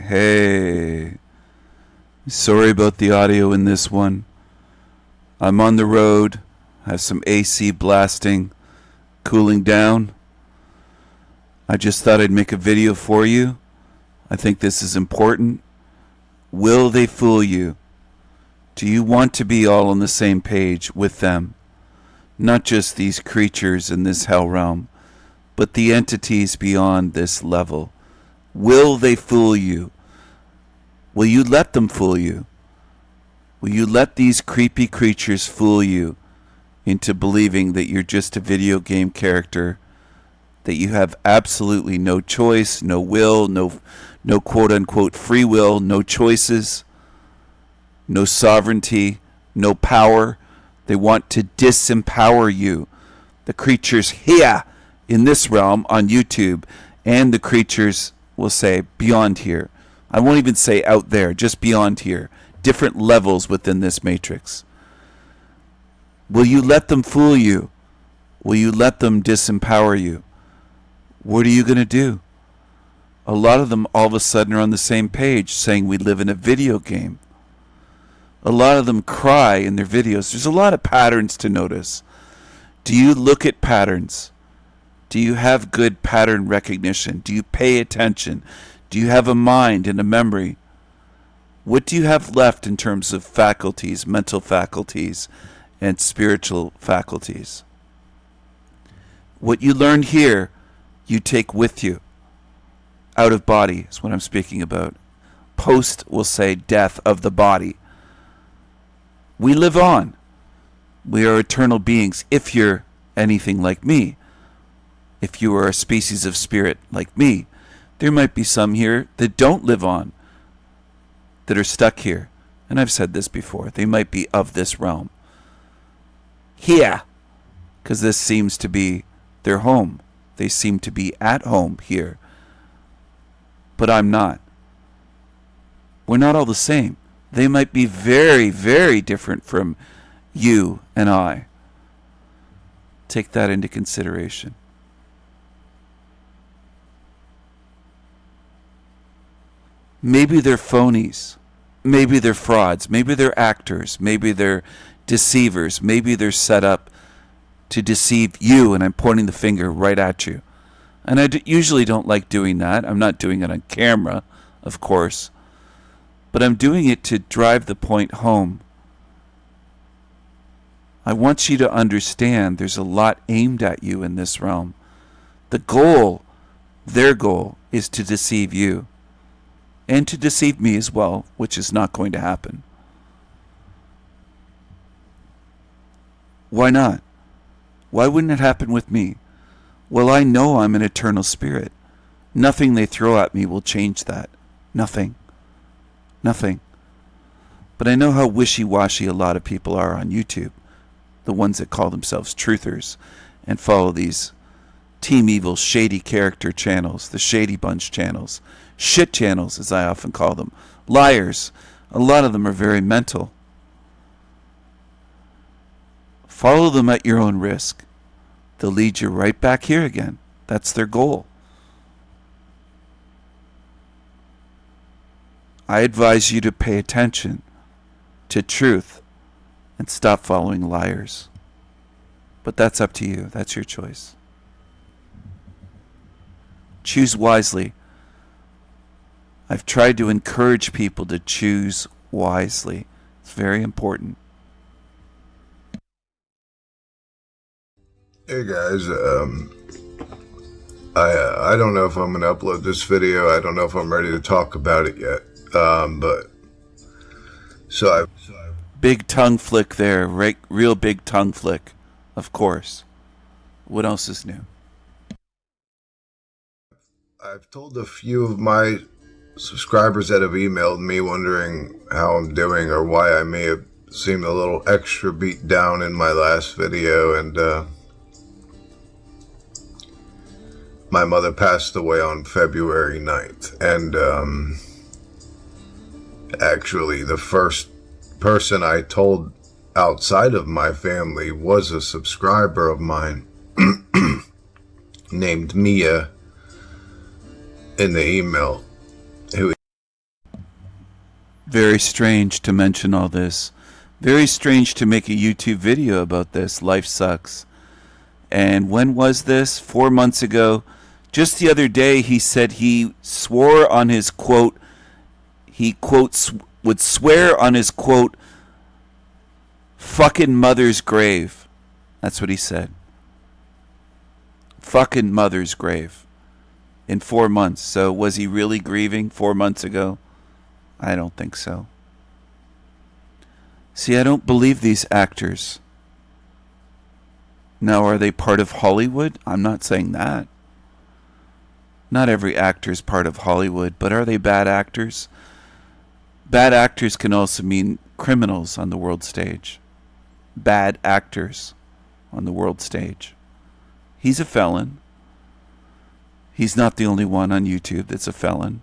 Hey. Sorry about the audio in this one. I'm on the road, have some AC blasting, cooling down. I just thought I'd make a video for you. I think this is important. Will they fool you? Do you want to be all on the same page with them? Not just these creatures in this hell realm, but the entities beyond this level. Will they fool you? Will you let them fool you? Will you let these creepy creatures fool you into believing that you're just a video game character, that you have absolutely no choice, no will, no quote-unquote free will, no choices, no sovereignty, no power? They want to disempower you. The creatures here in this realm on YouTube and the creatures will say beyond here. I won't even say out there, just beyond here. Different levels within this matrix. Will you let them fool you? Will you let them disempower you? What are you going to do? A lot of them all of a sudden are on the same page saying we live in a video game. A lot of them cry in their videos. There's a lot of patterns to notice. Do you look at patterns? Do you have good pattern recognition? Do you pay attention? Do you have a mind and a memory? What do you have left in terms of faculties, mental faculties, and spiritual faculties? What you learned here, you take with you. Out of body is what I'm speaking about. Post will say death of the body. We live on. We are eternal beings if you're anything like me. If you are a species of spirit like me, there might be some here that don't live on, that are stuck here. And I've said this before. They might be of this realm. Here, because this seems to be their home. They seem to be at home here. But I'm not. We're not all the same. They might be very, very different from you and I. Take that into consideration. Maybe they're phonies. Maybe they're frauds. Maybe they're actors. Maybe they're deceivers. Maybe they're set up to deceive you, and I'm pointing the finger right at you. And I usually don't like doing that. I'm not doing it on camera, of course. But I'm doing it to drive the point home. I want you to understand there's a lot aimed at you in this realm. The goal, their goal, is to deceive you. And to deceive me as well, which is not going to happen. Why not? Why wouldn't it happen with me? Well, I know I'm an eternal spirit. Nothing they throw at me will change that. Nothing. But I know how wishy-washy a lot of people are on YouTube. The ones that call themselves truthers and follow these Team Evil shady character channels, the Shady Bunch channels. Shit channels, as I often call them. Liars. A lot of them are very mental. Follow them at your own risk. They'll lead you right back here again. That's their goal. I advise you to pay attention to truth and stop following liars. But that's up to you. That's your choice. Choose wisely. I've tried to encourage people to choose wisely. It's very important. Hey guys, I don't know if I'm gonna upload this video. I don't know if I'm ready to talk about it yet. Big tongue flick there, right? Real big tongue flick, of course. What else is new? I've told a few of my subscribers that have emailed me wondering how I'm doing or why I may have seemed a little extra beat down in my last video, and my mother passed away on February 9th, and actually the first person I told outside of my family was a subscriber of mine named Mia in the email. Very strange to mention all this. Very strange to make a YouTube video about this. Life sucks. And when was this? 4 months ago. Just the other day, he said he swore on his quote, he quotes, would swear on his quote, fucking mother's grave. That's what he said. Fucking mother's grave. In 4 months. So was he really grieving 4 months ago? I don't think so. See, I don't believe these actors. Now, are they part of Hollywood? I'm not saying that. Not every actor is part of Hollywood, but are they bad actors? Bad actors can also mean criminals on the world stage. Bad actors on the world stage. He's a felon. He's not the only one on YouTube that's a felon.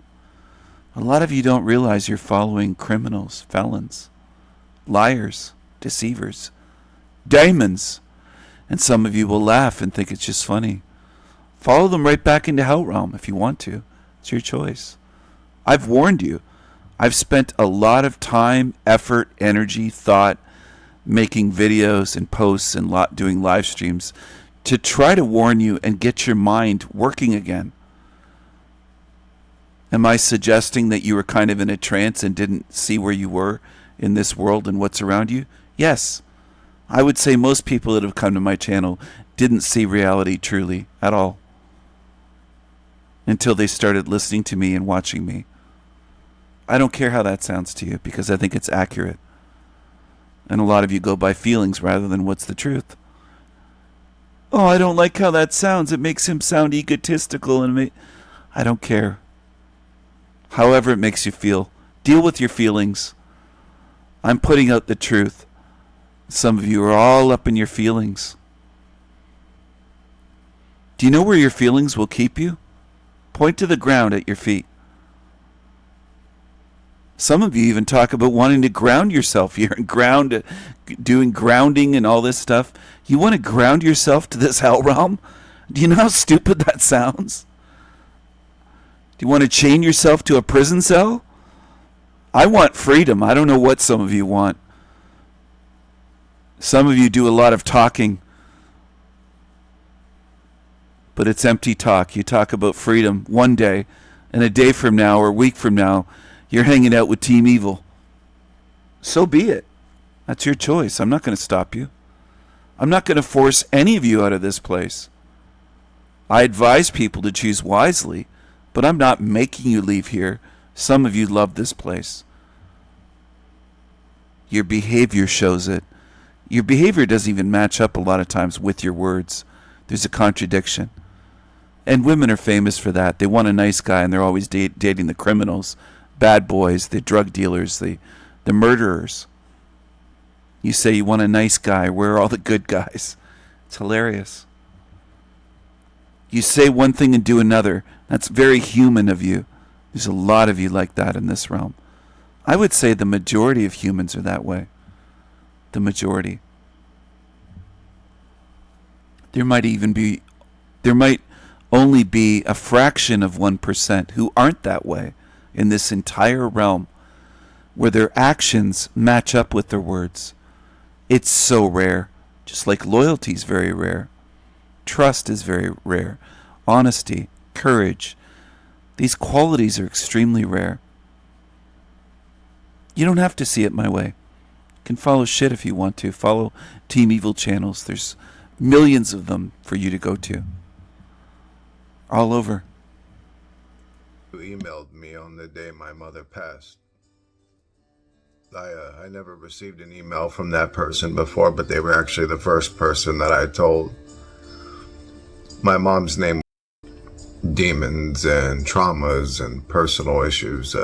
A lot of you don't realize you're following criminals, felons, liars, deceivers, demons. And some of you will laugh and think it's just funny. Follow them right back into hell realm if you want to. It's your choice. I've warned you. I've spent a lot of time, effort, energy, thought, making videos and posts and doing live streams to try to warn you and get your mind working again. Am I suggesting that you were kind of in a trance and didn't see where you were in this world and what's around you? Yes. I would say most people that have come to my channel didn't see reality truly at all until they started listening to me and watching me. I don't care how that sounds to you because I think it's accurate. And a lot of you go by feelings rather than what's the truth. Oh, I don't like how that sounds. It makes him sound egotistical. I don't care. However it makes you feel. Deal with your feelings. I'm putting out the truth. Some of you are all up in your feelings. Do you know where your feelings will keep you? Point to the ground at your feet. Some of you even talk about wanting to ground yourself here and doing grounding and all this stuff. You want to ground yourself to this hell realm? Do you know how stupid that sounds? Do you want to chain yourself to a prison cell? I want freedom. I don't know what some of you want. Some of you do a lot of talking, but it's empty talk. You talk about freedom one day, and a day from now or a week from now, you're hanging out with Team Evil. So be it. That's your choice. I'm not going to stop you. I'm not going to force any of you out of this place. I advise people to choose wisely, but I'm not making you leave here. Some of you love this place. Your behavior shows it. Your behavior doesn't even match up a lot of times with your words. There's a contradiction. And women are famous for that. They want a nice guy and they're always dating the criminals, bad boys, the drug dealers, the murderers. You say you want a nice guy. Where are all the good guys? It's hilarious. You say one thing and do another. That's very human of you. There's a lot of you like that in this realm. I would say the majority of humans are that way. The majority. There might only be a fraction of 1% who aren't that way in this entire realm, where their actions match up with their words. It's so rare. Just like loyalty is very rare. Trust is very rare. Honesty, courage. These qualities are extremely rare. You don't have to see it my way. You can follow shit if you want to. Follow Team Evil channels. There's millions of them for you to go to. All over. Who emailed me on the day my mother passed. I never received an email from that person before, but they were actually the first person that I told. My mom's name was Demons and Traumas and Personal Issues.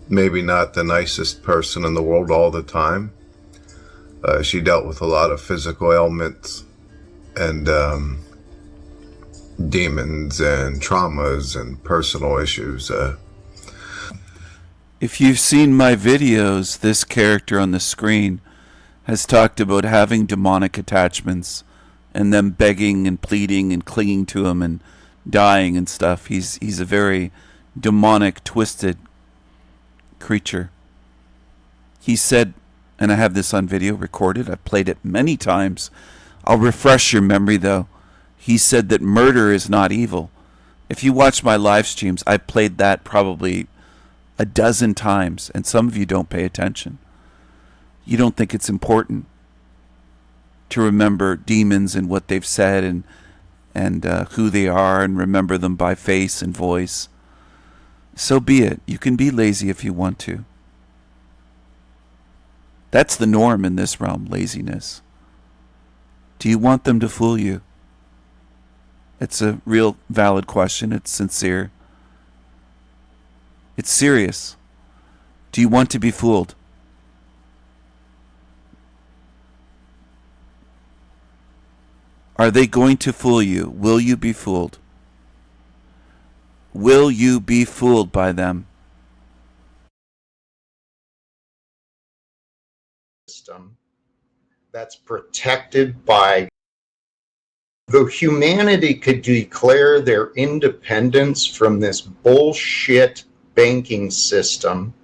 Maybe not the nicest person in the world all the time. She dealt with a lot of physical ailments and demons and traumas and personal issues. If you've seen my videos, this character on the screen has talked about having demonic attachments and them begging and pleading and clinging to him and dying and stuff. He's a very demonic, twisted creature. He said, and I have this on video recorded, I've played it many times. I'll refresh your memory though. He said that murder is not evil. If you watch my live streams, I played that probably a dozen times, and some of you don't pay attention. You don't think it's important to remember demons and what they've said and who they are, and remember them by face and voice. So be it. You can be lazy if you want to. That's the norm in this realm, laziness. Do you want them to fool you? It's a real valid question. It's sincere. It's serious. Do you want to be fooled? Are they going to fool you? Will you be fooled? Will you be fooled by them? System that's protected by, though humanity could declare their independence from this bullshit banking system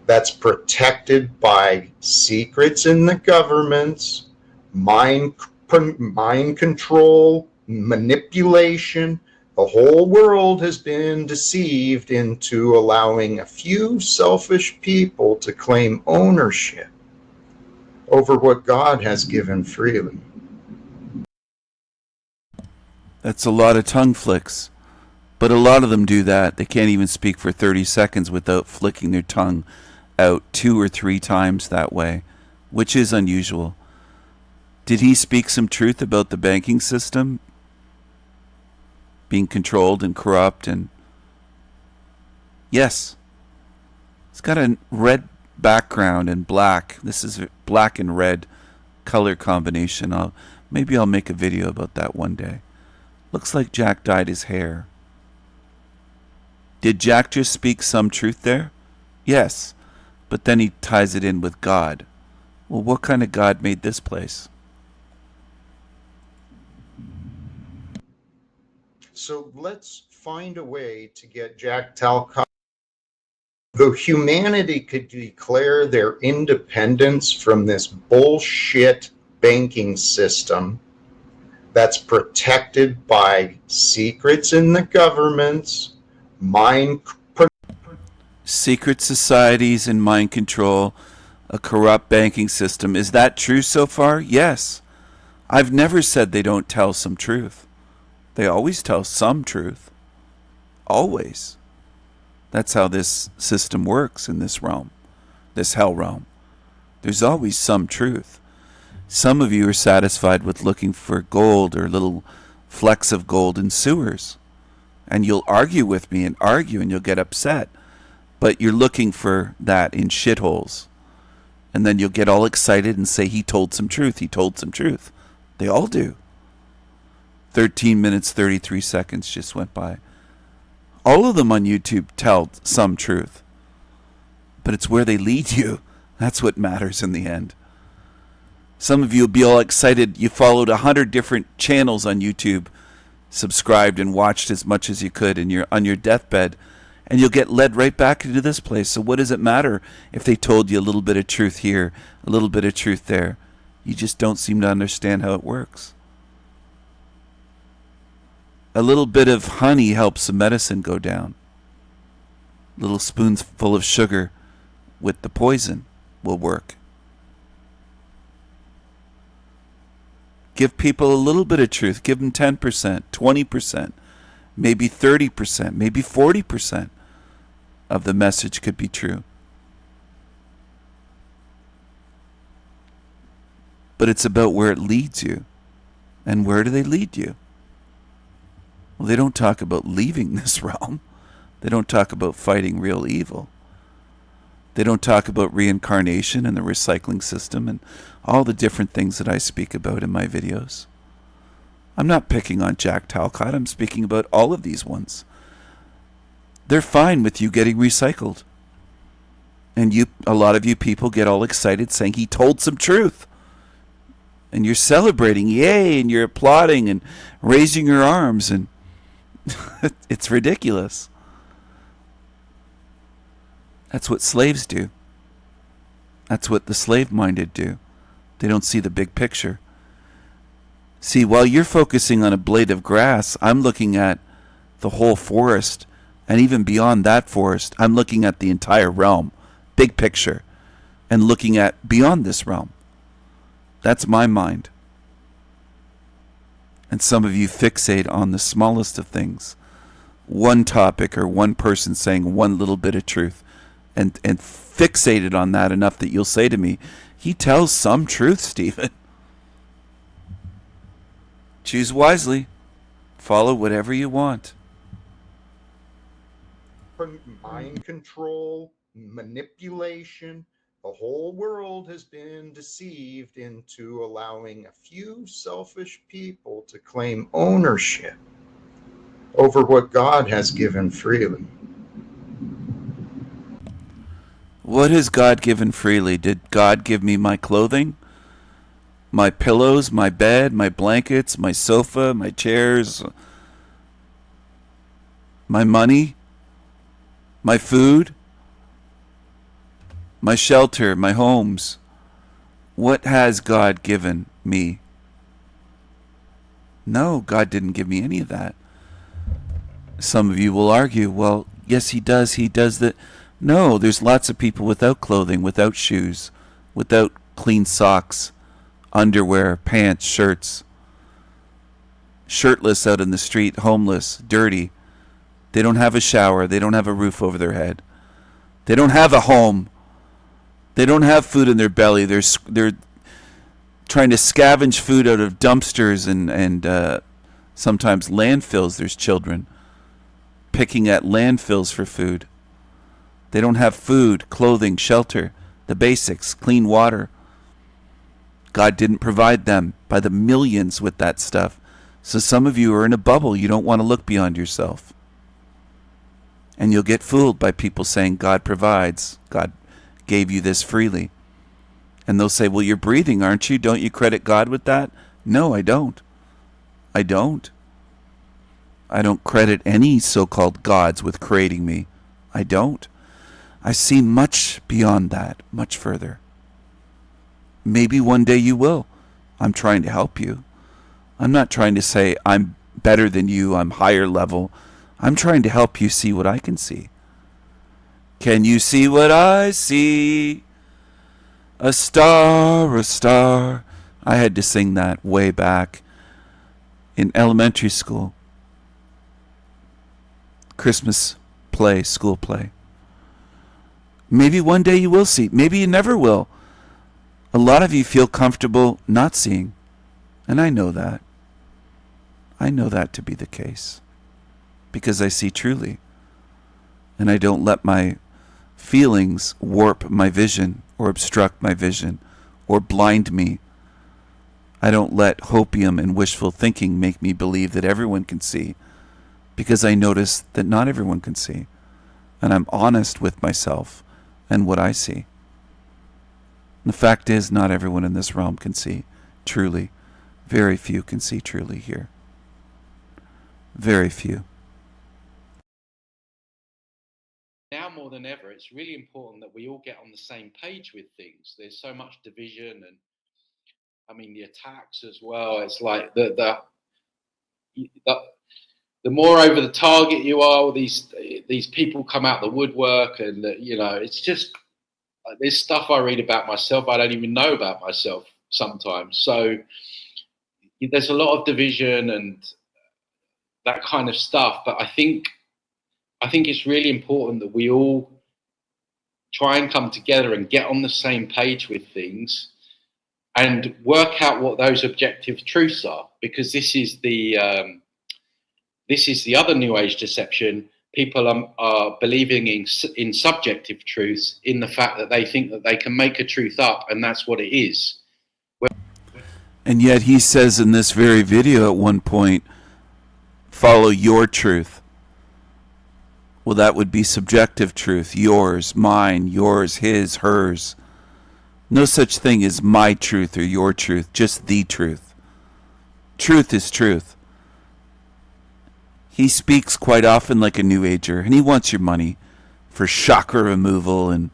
that's protected by secrets in the governments, mind control, manipulation. The whole world has been deceived into allowing a few selfish people to claim ownership over what God has given freely. That's a lot of tongue flicks. But a lot of them do that. They can't even speak for 30 seconds without flicking their tongue out 2 or 3 times that way, which is unusual. Did he speak some truth about the banking system being controlled and corrupt? And yes, it's got a red background and black. This is black and red color combination. Maybe I'll make a video about that one day. Looks like Jack dyed his hair. Did Jack just speak some truth there? Yes, but then he ties it in with God. Well, what kind of God made this place? So let's find a way to get Jack Talcott. Though humanity could declare their independence from this bullshit banking system that's protected by secrets in the governments, secret societies and mind control, a corrupt banking system. Is that true so far? Yes. I've never said they don't tell some truth. They always tell some truth. Always. That's how this system works in this realm, this hell realm. There's always some truth. Some of you are satisfied with looking for gold or little flecks of gold in sewers. And you'll argue with me and argue and you'll get upset. But you're looking for that in shitholes. And then you'll get all excited and say, he told some truth, he told some truth. They all do. 13 minutes, 33 seconds just went by. All of them on YouTube tell some truth. But it's where they lead you. That's what matters in the end. Some of you will be all excited. You followed 100 different channels on YouTube, subscribed and watched as much as you could, and you're on your deathbed. And you'll get led right back into this place. So what does it matter if they told you a little bit of truth here, a little bit of truth there? You just don't seem to understand how it works. A little bit of honey helps the medicine go down. A little spoonful of sugar with the poison will work. Give people a little bit of truth. Give them 10%, 20%, maybe 30%, maybe 40% of the message could be true. But it's about where it leads you. And where do they lead you? Well, they don't talk about leaving this realm. They don't talk about fighting real evil. They don't talk about reincarnation and the recycling system and all the different things that I speak about in my videos. I'm not picking on Jack Talcott. I'm speaking about all of these ones. They're fine with you getting recycled. And a lot of you people get all excited saying he told some truth. And you're celebrating, yay, and you're applauding and raising your arms. And It's ridiculous. That's what slaves do. That's what the slave-minded do. They don't see the big picture. See, while you're focusing on a blade of grass, I'm looking at the whole forest, and even beyond that forest, I'm looking at the entire realm, big picture, and looking at beyond this realm. That's my mind. And some of you fixate on the smallest of things, one topic or one person saying one little bit of truth, and fixated on that enough that you'll say to me, he tells some truth, Stephen. Choose wisely. Follow whatever you want. Mind control, manipulation. The whole world has been deceived into allowing a few selfish people to claim ownership over what God has given freely. What has God given freely? Did God give me my clothing? My pillows, my bed, my blankets, my sofa, my chairs, my money, my food, my shelter, my homes? What has God given me? No, God didn't give me any of that. Some of you will argue, well, yes, he does. He does that. No, there's lots of people without clothing, without shoes, without clean socks, underwear, pants, shirts, shirtless out in the street, homeless, dirty. They don't have a shower. They don't have a roof over their head. They don't have a home. They don't have food in their belly. They're trying to scavenge food out of dumpsters and sometimes landfills. There's children picking at landfills for food. They don't have food, clothing, shelter, the basics, clean water. God didn't provide them by the millions with that stuff. So some of you are in a bubble. You don't want to look beyond yourself. And you'll get fooled by people saying God provides. God gave you this freely. And they'll say, well, you're breathing, aren't you? Don't you credit God with that? No, I don't. I don't. I don't credit any so-called gods with creating me. I don't. I see much beyond that, much further. Maybe one day you will. I'm trying to help you. I'm not trying to say I'm better than you, I'm higher level. I'm trying to help you see what I can see. Can you see what I see? A star, a star. I had to sing that way back in elementary school. Christmas play, school play. Maybe one day you will see. Maybe you never will. A lot of you feel comfortable not seeing. And I know that. I know that to be the case. Because I see truly. And I don't let my feelings warp my vision or obstruct my vision or blind me. I don't let hopium and wishful thinking make me believe that everyone can see. Because I notice that not everyone can see. And I'm honest with myself and what I see. The fact is, not everyone in this realm can see truly. Very few can see truly here. Very few. Now more than ever, it's really important that we all get on the same page with things. There's so much division, and I mean the attacks as well. It's like the more over the target you are, these people come out the woodwork, and it's just there's stuff I read about myself I don't even know about myself sometimes. So there's a lot of division and that kind of stuff. But I think it's really important that we all try and come together and get on the same page with things and work out what those objective truths are, because this is the other New Age deception. People are believing in subjective truths, in the fact that they think that they can make a truth up and that's what it is. And yet he says in this very video at one point, follow your truth. Well, that would be subjective truth. Yours, mine, yours, his, hers. No such thing as my truth or your truth, just the truth. Truth is truth. He speaks quite often like a New Ager, and he wants your money for chakra removal and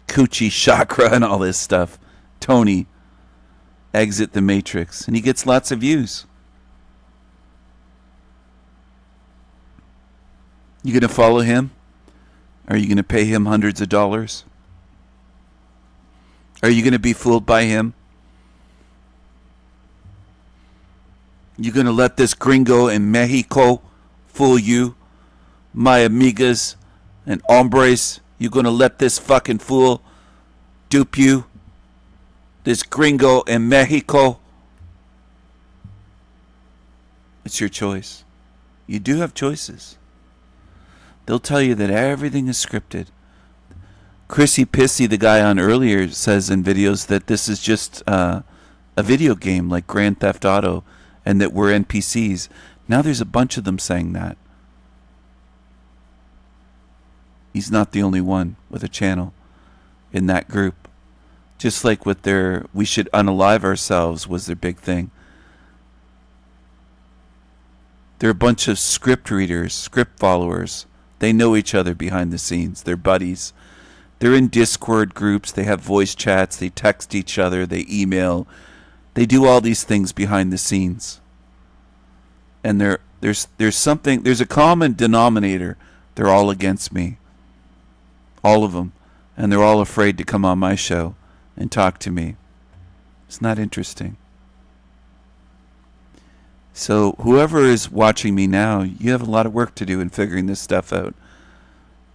coochie chakra and all this stuff. Tony, exit the Matrix, and he gets lots of views. You going to follow him? Are you going to pay him hundreds of dollars? Are you going to be fooled by him? You going to let this gringo in Mexico fool you? My amigas and hombres, you going to let this fucking fool dupe you? This gringo in Mexico? It's your choice. You do have choices. They'll tell you that everything is scripted. Chrissy Pissy, the guy on earlier, says in videos that this is just a video game like Grand Theft Auto and that we're NPCs. Now there's a bunch of them saying that. He's not the only one with a channel in that group. Just like with their "we should unalive ourselves" was their big thing. They're a bunch of script readers, script followers. They know each other behind the scenes. They're buddies. They're in Discord groups. They have voice chats. They text each other. They email. They do all these things behind the scenes. And there's a common denominator. They're all against me. All of them. And they're all afraid to come on my show and talk to me. It's not interesting. So whoever is watching me now, you have a lot of work to do in figuring this stuff out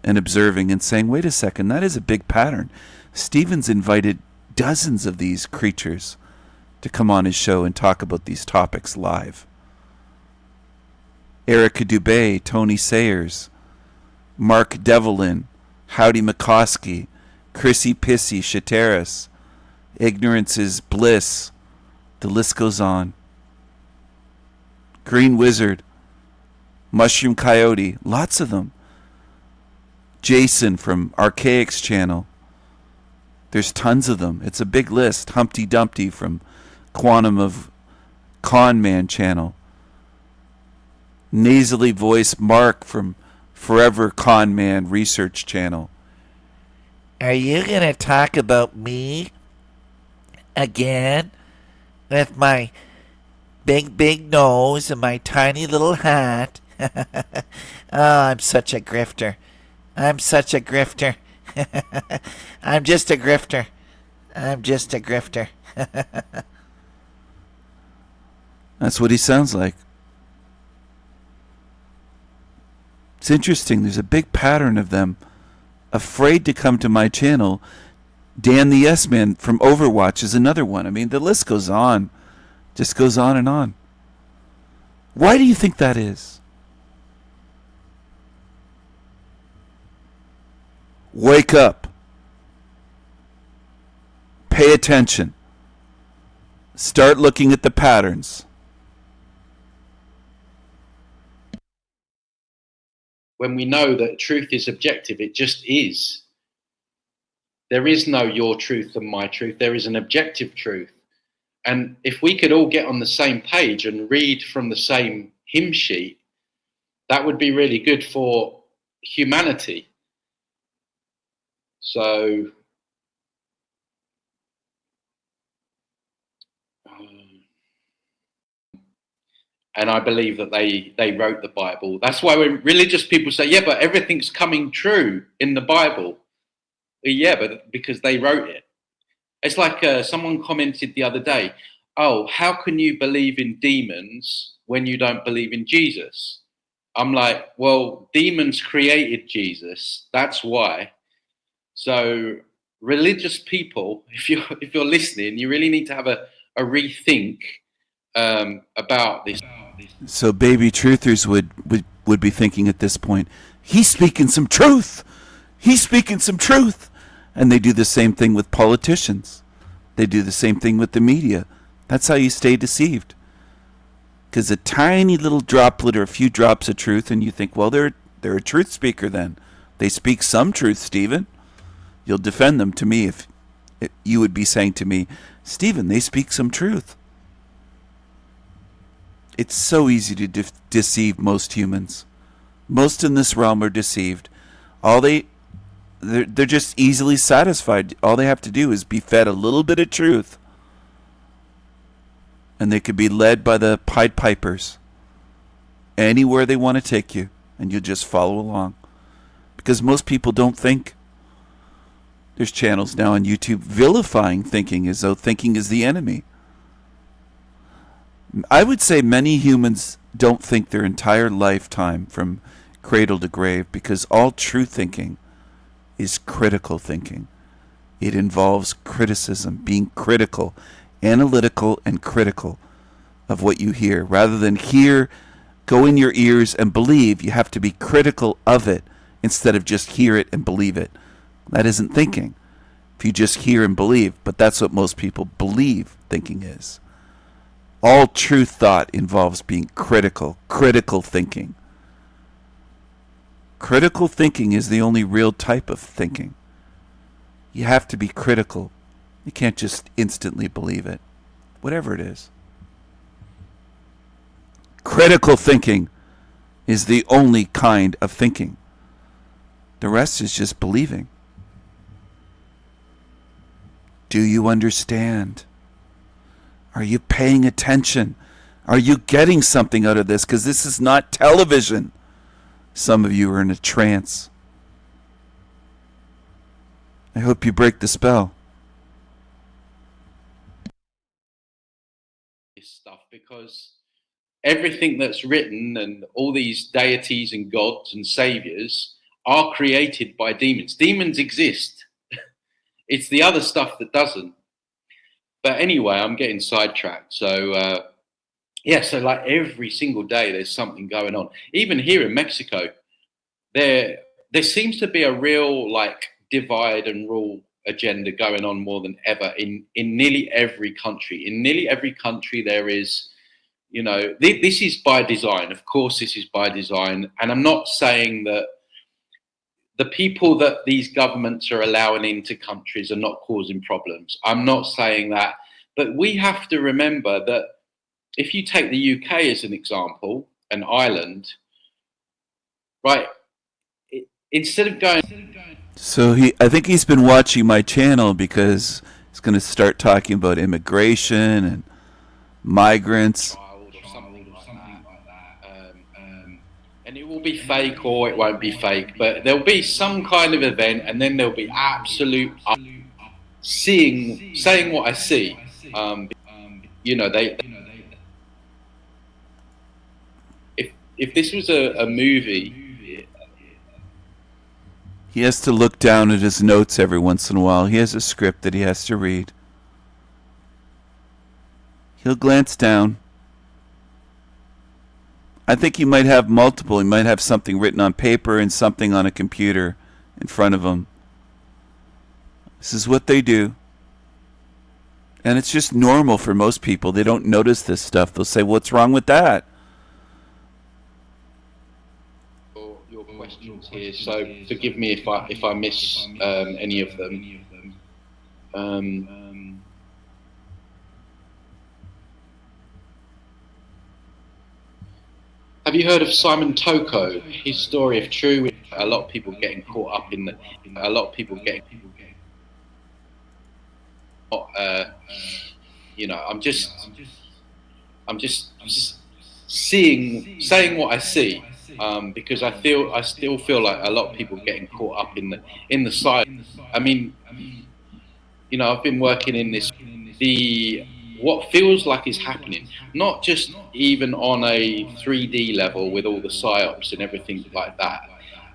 and observing and saying, wait a second, that is a big pattern. Steven's invited dozens of these creatures to come on his show and talk about these topics live. Erica Dubé, Tony Sayers, Mark Devlin, Howdy McCoskey, Chrissy Pissy, Shateris, Ignorance is Bliss. The list goes on. Green Wizard, Mushroom Coyote, lots of them. Jason from Archaic's channel. There's tons of them. It's a big list. Humpty Dumpty from Quantum of Con Man channel. Nasally voiced Mark from Forever Con Man research channel. Are you going to talk about me again? With my big nose and my tiny little hat? Oh, I'm such a grifter. I'm such a grifter. I'm just a grifter. I'm just a grifter. That's what he sounds like. It's interesting. There's a big pattern of them afraid to come to my channel. Dan the Yes Man from Overwatch is another one. I mean, the list goes on. Just goes on and on. Why do you think that is? Wake up. Pay attention. Start looking at the patterns. When we know that truth is objective, it just is. There is no your truth and my truth. There is an objective truth. And if we could all get on the same page and read from the same hymn sheet, that would be really good for humanity. So, and I believe that they wrote the Bible. That's why when religious people say, yeah, but everything's coming true in the Bible. Yeah, but because they wrote it. It's like someone commented the other day, oh, how can you believe in demons when you don't believe in Jesus? I'm like, well, demons created Jesus. That's why. So religious people, if you're listening, you really need to have a rethink about this. So baby truthers would be thinking at this point, he's speaking some truth. He's speaking some truth. And they do the same thing with politicians. They do the same thing with the media. That's how you stay deceived. Because a tiny little droplet or a few drops of truth, and you think, well, they're a truth speaker then. They speak some truth, Stephen. You'll defend them to me if you would be saying to me, Stephen, they speak some truth. It's so easy to deceive most humans. Most in this realm are deceived. All they're just easily satisfied. All they have to do is be fed a little bit of truth, and they could be led by the Pied Pipers anywhere they want to take you, and you'll just follow along. Because most people don't think. There's channels now on YouTube vilifying thinking as though thinking is the enemy. I would say many humans don't think their entire lifetime from cradle to grave, because all true thinking is critical thinking. It involves criticism, being critical, analytical and critical of what you hear. Rather than hear, go in your ears and believe, you have to be critical of it instead of just hear it and believe it. That isn't thinking. If you just hear and believe, but that's what most people believe thinking is. All true thought involves being critical thinking. Critical thinking is the only real type of thinking. You have to be critical. You can't just instantly believe it, whatever it is. Critical thinking is the only kind of thinking. The rest is just believing. Do you understand? Are you paying attention? Are you getting something out of this? Because this is not television. Some of you are in a trance. I hope you break the spell. This stuff, because everything that's written and all these deities and gods and saviors are created by demons. Demons exist. It's the other stuff that doesn't. But anyway, I'm getting sidetracked. So, so like every single day there's something going on. Even here in Mexico, there seems to be a real like divide and rule agenda going on more than ever in nearly every country. In nearly every country there is, this is by design. Of course, this is by design. And I'm not saying that the people that these governments are allowing into countries are not causing problems. I'm not saying that. But we have to remember that if you take the UK as an example, an island, right, instead of going... So I think he's been watching my channel because he's going to start talking about immigration and migrants. And it will be fake or it won't be fake, but there'll be some kind of event, and then there'll be absolute saying what I see. If this was a movie, he has to look down at his notes every once in a while. He has a script that he has to read. He'll glance down. I think he might have multiple. He might have something written on paper and something on a computer in front of him. This is what they do. And it's just normal for most people. They don't notice this stuff. They'll say, what's wrong with that? Your questions here, so forgive me if I miss any of them. Have you heard of Simon Toko? His story of true. A lot of people getting caught up in a lot of people getting. I'm just saying what I see, because I still feel like a lot of people getting caught up in the side. I mean, I've been working in what feels like is happening, not just even on a 3D level with all the psyops and everything like that.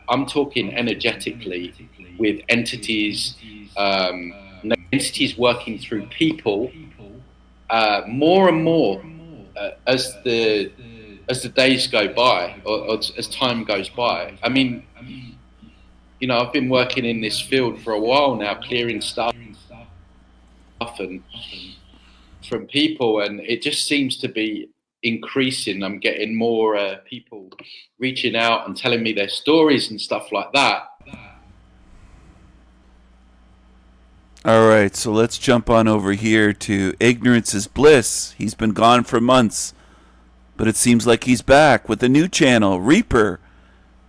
I'm talking energetically with entities, entities working through people, more and more as the days go by, or as time goes by. I mean, I've been working in this field for a while now, clearing stuff and from people, and it just seems to be increasing. I'm getting more people reaching out and telling me their stories and stuff like that. All right, so let's jump on over here to Ignorance is Bliss. He's been gone for months, but it seems like he's back with a new channel, Reaper.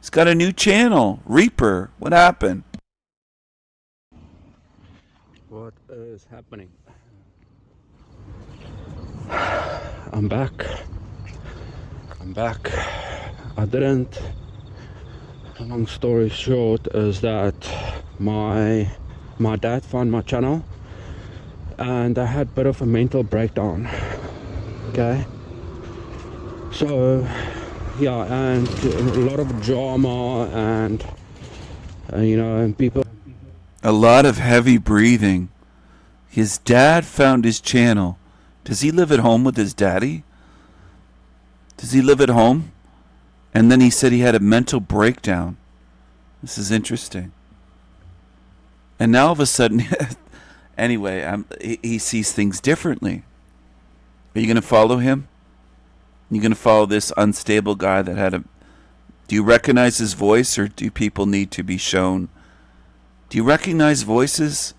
He's got a new channel, Reaper. What happened? What is happening? I'm back. I didn't. Long story short is that my dad found my channel and I had a bit of a mental breakdown. Okay. So yeah, and a lot of drama and people. A lot of heavy breathing. His dad found his channel. Does he live at home with his daddy? Does he live at home? And then he said he had a mental breakdown. This is interesting. And now all of a sudden, anyway, he sees things differently. Are you going to follow him? Are you going to follow this unstable guy that had a... Do you recognize his voice, or do people need to be shown? Do you recognize voices?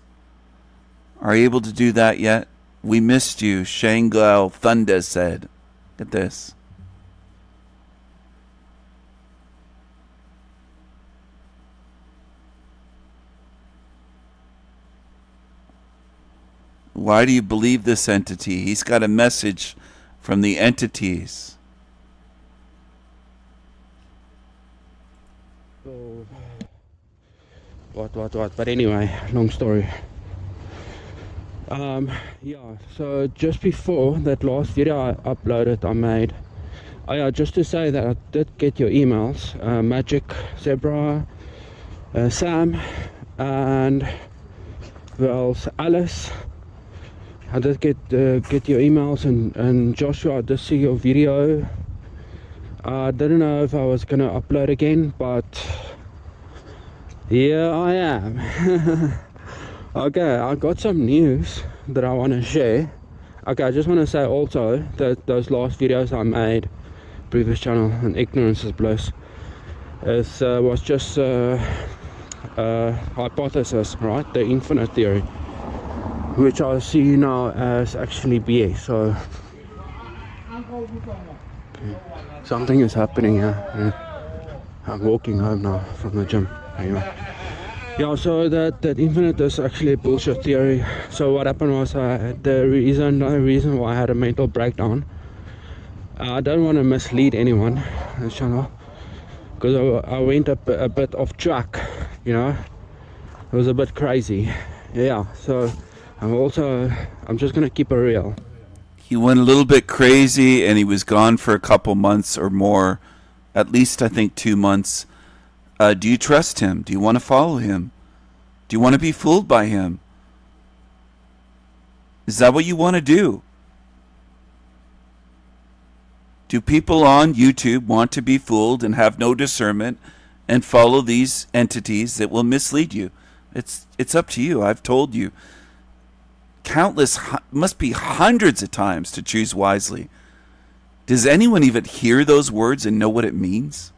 Are you able to do that yet? We missed you, Shangal Thunder said. Look at this. Why do you believe this entity? He's got a message from the entities. So, what? But anyway, long story. Yeah, so just before that last video I uploaded, I made, just to say that I did get your emails, Magic, Zebra, Sam, and who else? Alice. I did get your emails, and Joshua, I did see your video. I didn't know if I was gonna upload again, but here I am. Okay, I got some news that I want to share. Okay, I just want to say also that those last videos I made, previous channel, and Ignorance is Bliss, was just hypothesis, right? The infinite theory, which I see now as actually BS. So okay. Something is happening here. I'm walking home now from the gym. Anyway. Yeah, so that infinite is actually a bullshit theory. So what happened was the reason why I had a mental breakdown. I don't want to mislead anyone on this channel, because I went a bit off track, It was a bit crazy. Yeah, so I'm just gonna keep it real. He went a little bit crazy and he was gone for a couple months or more. At least I think 2 months. Do you trust him? Do you want to follow him? Do you want to be fooled by him? Is that what you want to do? Do people on YouTube want to be fooled and have no discernment and follow these entities that will mislead you? It's up to you. I've told you countless, must be hundreds of times to choose wisely. Does anyone even hear those words and know what it means?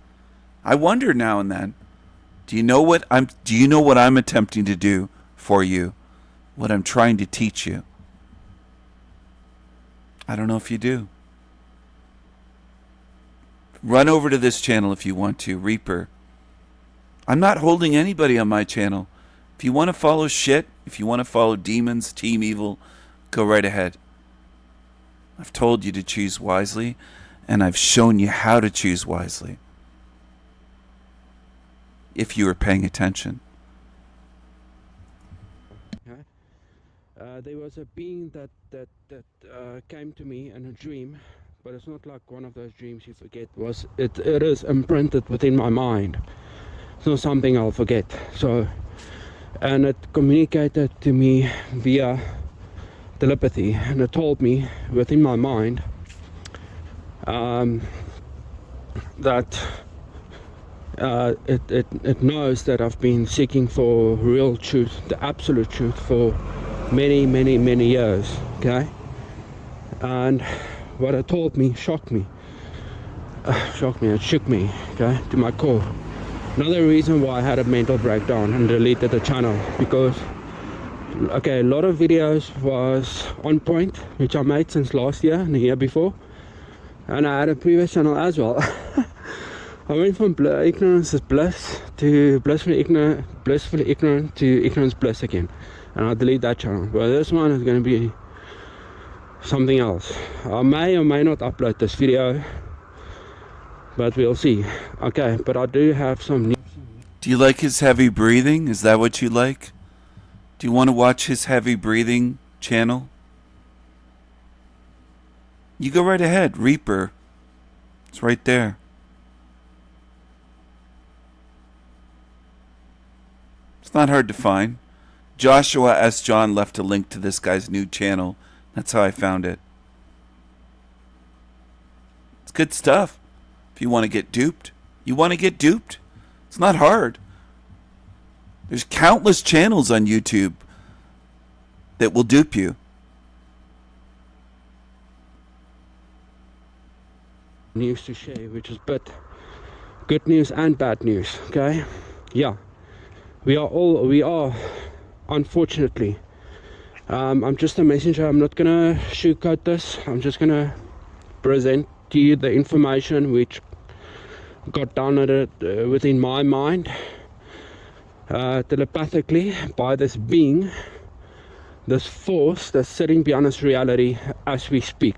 I wonder now and then. Do you know what I'm attempting to do for you? What I'm trying to teach you? I don't know if you do. Run over to this channel if you want to, Reaper. I'm not holding anybody on my channel. If you want to follow shit, if you want to follow demons, Team Evil, go right ahead. I've told you to choose wisely, and I've shown you how to choose wisely. If you were paying attention. Okay. There was a being that came to me in a dream, but it's not like one of those dreams you forget. It is imprinted within my mind. It's not something I'll forget. So, and it communicated to me via telepathy, and it told me within my mind that it knows that I've been seeking for real truth, the absolute truth, for many years. Okay, and what it told me shocked me. It shook me, okay, to my core. Another reason why I had a mental breakdown and deleted the channel, because okay, a lot of videos was on point, which I made since last year and the year before, and I had a previous channel as well. I went from ignorance is bliss to blissfully ignorant to ignorance bliss again. And I'll delete that channel. But this one is going to be something else. I may or may not upload this video, but we'll see. Okay, but I do have some news. Do you like his heavy breathing? Is that what you like? Do you want to watch his heavy breathing channel? You go right ahead, Reaper. It's right there. It's not hard to find. Joshua S. John left a link to this guy's new channel. That's how I found it. It's good stuff. If you want to get duped. You want to get duped? It's not hard. There's countless channels on YouTube that will dupe you. News to share, which is but good news and bad news. Okay, yeah, we are unfortunately. I'm just a messenger. I'm not gonna sugarcoat this. I'm just gonna present to you the information which got downloaded within my mind telepathically by this being, this force that's sitting beyond this reality as we speak.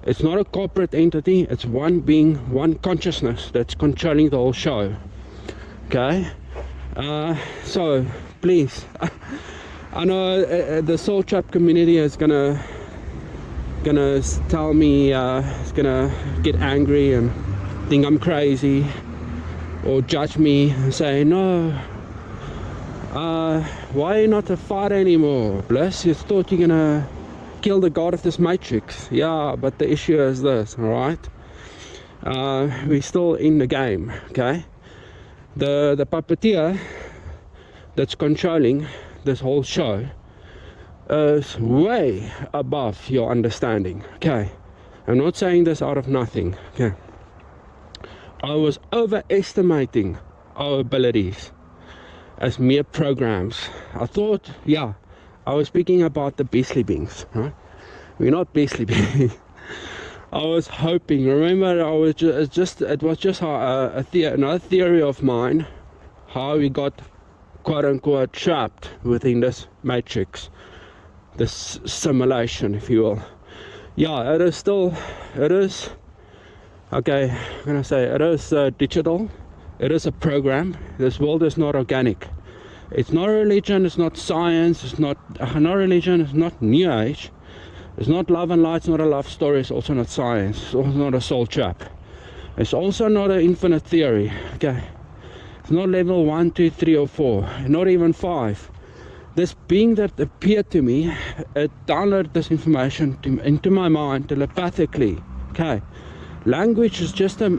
It's not a corporate entity, it's one being, one consciousness that's controlling the whole show. Okay? So, please, I know the Soul Trap community is gonna tell me, it's gonna get angry and think I'm crazy, or judge me and say, no, why are you not a fighter anymore? Bless, you thought you're gonna kill the god of this matrix. Yeah, but the issue is this, alright? We're still in the game, okay? The puppeteer that's controlling this whole show is way above your understanding, okay? I'm not saying this out of nothing, okay? I was overestimating our abilities as mere programs. I thought, yeah, I was speaking about the beastly beings, right? We're not beastly beings. I was hoping, remember, it was just another theory of mine, how we got quote unquote trapped within this matrix, this simulation, if you will. Yeah, it is, okay, I'm gonna say, it is digital, it is a program. This world is not organic. It's not religion, it's not science, it's not religion, it's not New Age, it's not love and light, it's not a love story, it's also not science, it's also not a soul trap. It's also not an infinite theory, okay? It's not level 1, 2, 3 or 4, not even 5. This being that appeared to me, it downloaded this information into my mind telepathically, okay? Language is just a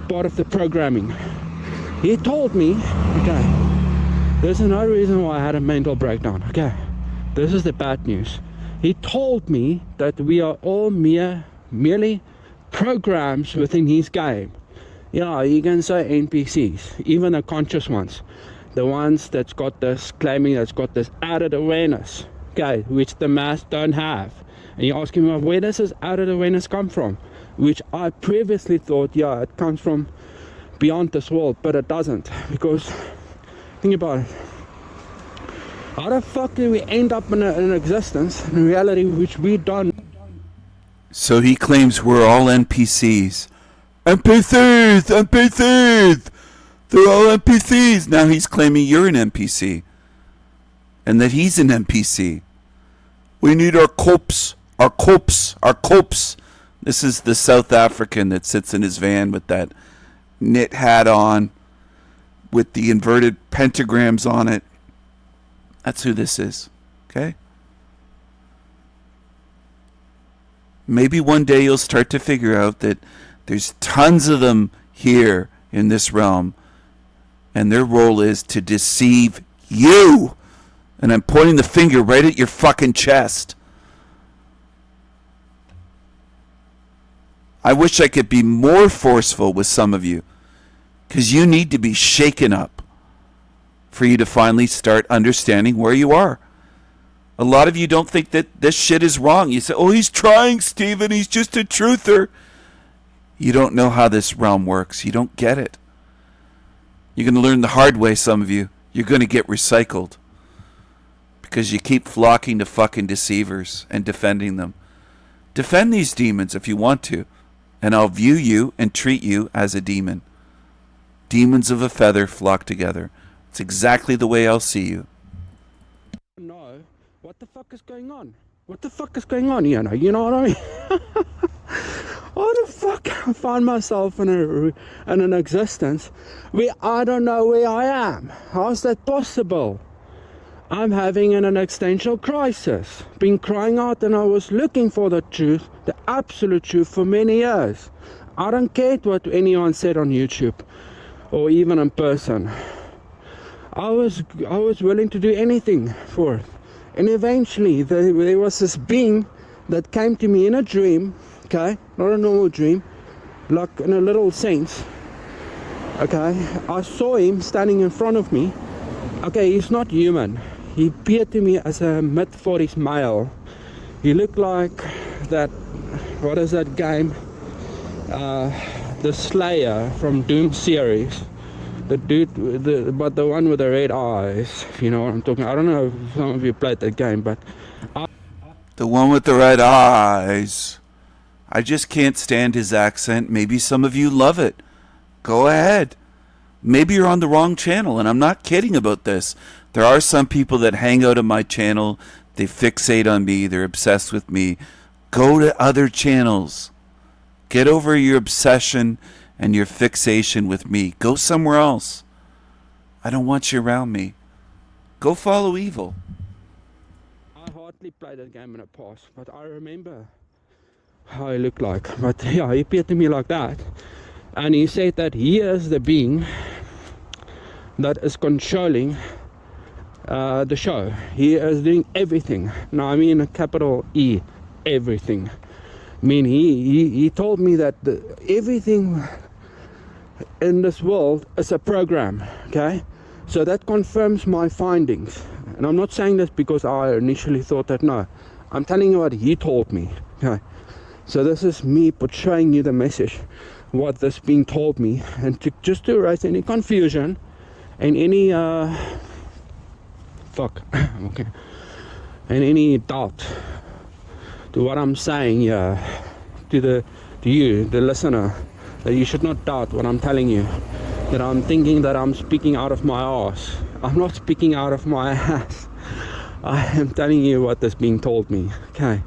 part of the programming. He told me, okay, there's no reason why I had a mental breakdown, okay? This is the bad news. He told me that we are all merely programs within his game. Yeah, you can say NPCs, even the conscious ones. The ones that's got this, claiming that's got this added awareness, okay, which the mass don't have. And you ask him, well, where does this added awareness come from? Which I previously thought, yeah, it comes from beyond this world, but it doesn't. Because, think about it. How the fuck did we end up in an existence, in a reality which we don't? So he claims we're all NPCs. NPCs! They're all NPCs! Now he's claiming you're an NPC. And that he's an NPC. We need our corpse. Our corpse. Our corpse. This is the South African that sits in his van with that knit hat on, with the inverted pentagrams on it. That's who this is. Okay? Maybe one day you'll start to figure out that there's tons of them here in this realm, and their role is to deceive you. And I'm pointing the finger right at your fucking chest. I wish I could be more forceful with some of you, because you need to be shaken up for you to finally start understanding where you are. A lot of you don't think that this shit is wrong. You say, oh, he's trying, Stephen. He's just a truther. You don't know how this realm works. You don't get it. You're going to learn the hard way, some of you. You're going to get recycled. Because you keep flocking to fucking deceivers and defending them. Defend these demons if you want to. And I'll view you and treat you as a demon. Demons of a feather flock together. It's exactly the way I'll see you. No, what the fuck is going on? What the fuck is going on? You know what I mean? What the fuck? I find myself in an existence where I don't know where I am. How's that possible? I'm having an existential crisis. Been crying out, and I was looking for the truth, the absolute truth, for many years. I don't care what anyone said on YouTube or even in person. I was willing to do anything for it. And eventually there was this being that came to me in a dream, okay, not a normal dream, like in a little sense, okay. I saw him standing in front of me. Okay, he's not human. He appeared to me as a mid-40s male. He looked like that, what is that game? The Slayer from Doom series. The dude, but the one with the red eyes, if you know what I'm talking. I don't know if some of you played that game, but The one with the red eyes. I just can't stand his accent. Maybe some of you love it. Go ahead. Maybe you're on the wrong channel, and I'm not kidding about this. There are some people that hang out on my channel. They fixate on me. They're obsessed with me. Go to other channels. Get over your obsession and your fixation with me. Go somewhere else. I don't want you around me. Go follow evil. I hardly played that game in the past, but I remember how he looked like. But yeah, he appeared to me like that. And he said that he is the being that is controlling the show. He is doing everything. Now I mean a capital E, everything. I mean, he told me that everything in this world is a program, okay? So that confirms my findings. And I'm not saying this because I initially thought that, no. I'm telling you what he told me, okay? So this is me portraying you the message, what this being told me, and just to erase any confusion and any, okay, and any doubt to what I'm saying here, to you, the listener, that you should not doubt what I'm telling you, that I'm thinking that I'm speaking out of my ass. I'm not speaking out of my ass. I am telling you what is being told me, okay?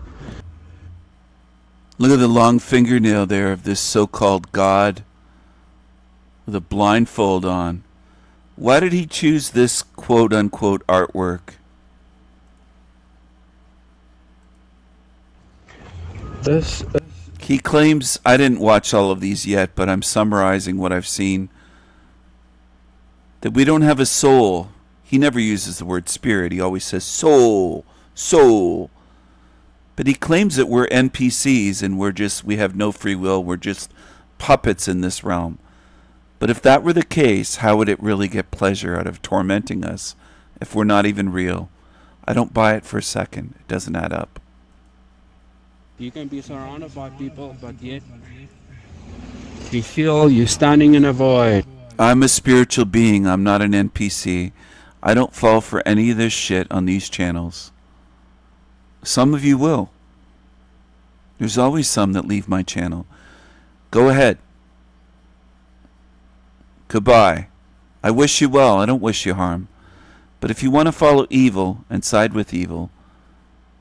Look at the long fingernail there of this so-called God with a blindfold on. Why did he choose this quote-unquote artwork? He claims, I didn't watch all of these yet, but I'm summarizing what I've seen, that we don't have a soul. He never uses the word spirit. He always says soul, soul. But he claims that we're NPCs and we have no free will. We're just puppets in this realm. But if that were the case, how would it really get pleasure out of tormenting us if we're not even real? I don't buy it for a second. It doesn't add up. You can be surrounded by people, but yet you feel you're standing in a void. I'm a spiritual being. I'm not an NPC. I don't fall for any of this shit on these channels. Some of you will. There's always some that leave my channel. Go ahead. Goodbye. I wish you well. I don't wish you harm. But if you want to follow evil and side with evil,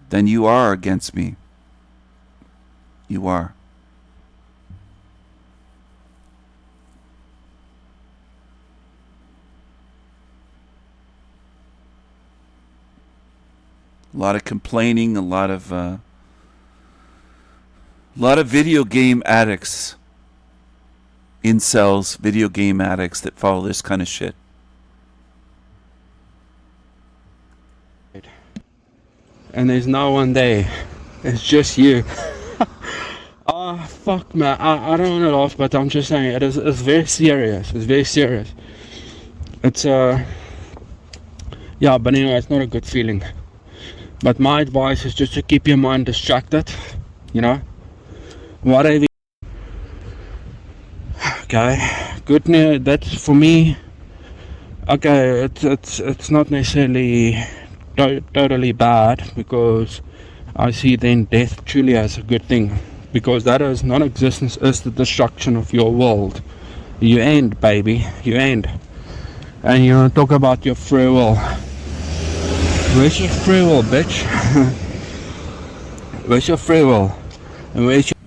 then you are against me. You are. A lot of complaining, a lot of video game addicts, incels, video game addicts that follow this kind of shit. And there's no one there. It's just you. Oh, fuck, man. I don't want to laugh, but I'm just saying it's very serious. It's very serious. It's, yeah, but anyway, it's not a good feeling. But my advice is just to keep your mind distracted, you know? Whatever. okay? Good news, that's for me, okay, it's not necessarily totally bad, because I see then death truly as a good thing, because that is non-existence is the destruction of your world. You end, baby, you end. And you want to talk about your free will. Where's your free will, bitch? Where's your free will? And where's your...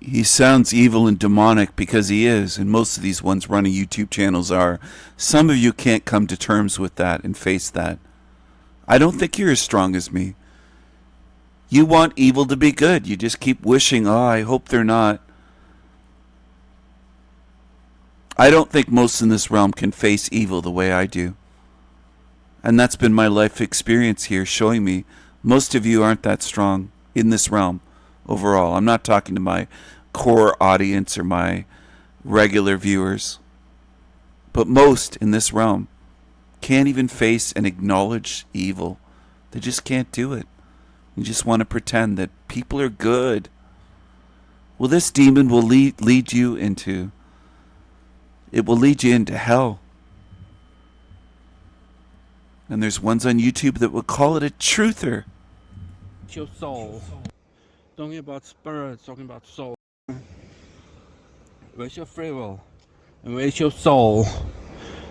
He sounds evil and demonic because he is, and most of these ones running YouTube channels are. Some of you can't come to terms with that and face that. I don't think you're as strong as me. You want evil to be good. You just keep wishing, oh, I hope they're not. I don't think most in this realm can face evil the way I do. And that's been my life experience here, showing me most of you aren't that strong in this realm overall. I'm not talking to my core audience or my regular viewers. But most in this realm can't even face and acknowledge evil. They just can't do it. You just want to pretend that people are good. Well, this demon will lead you into... It will lead you into hell. And there's ones on YouTube that would call it a truther. your soul? Talking about spirit, talking about soul. Where's your free will? And where's your soul?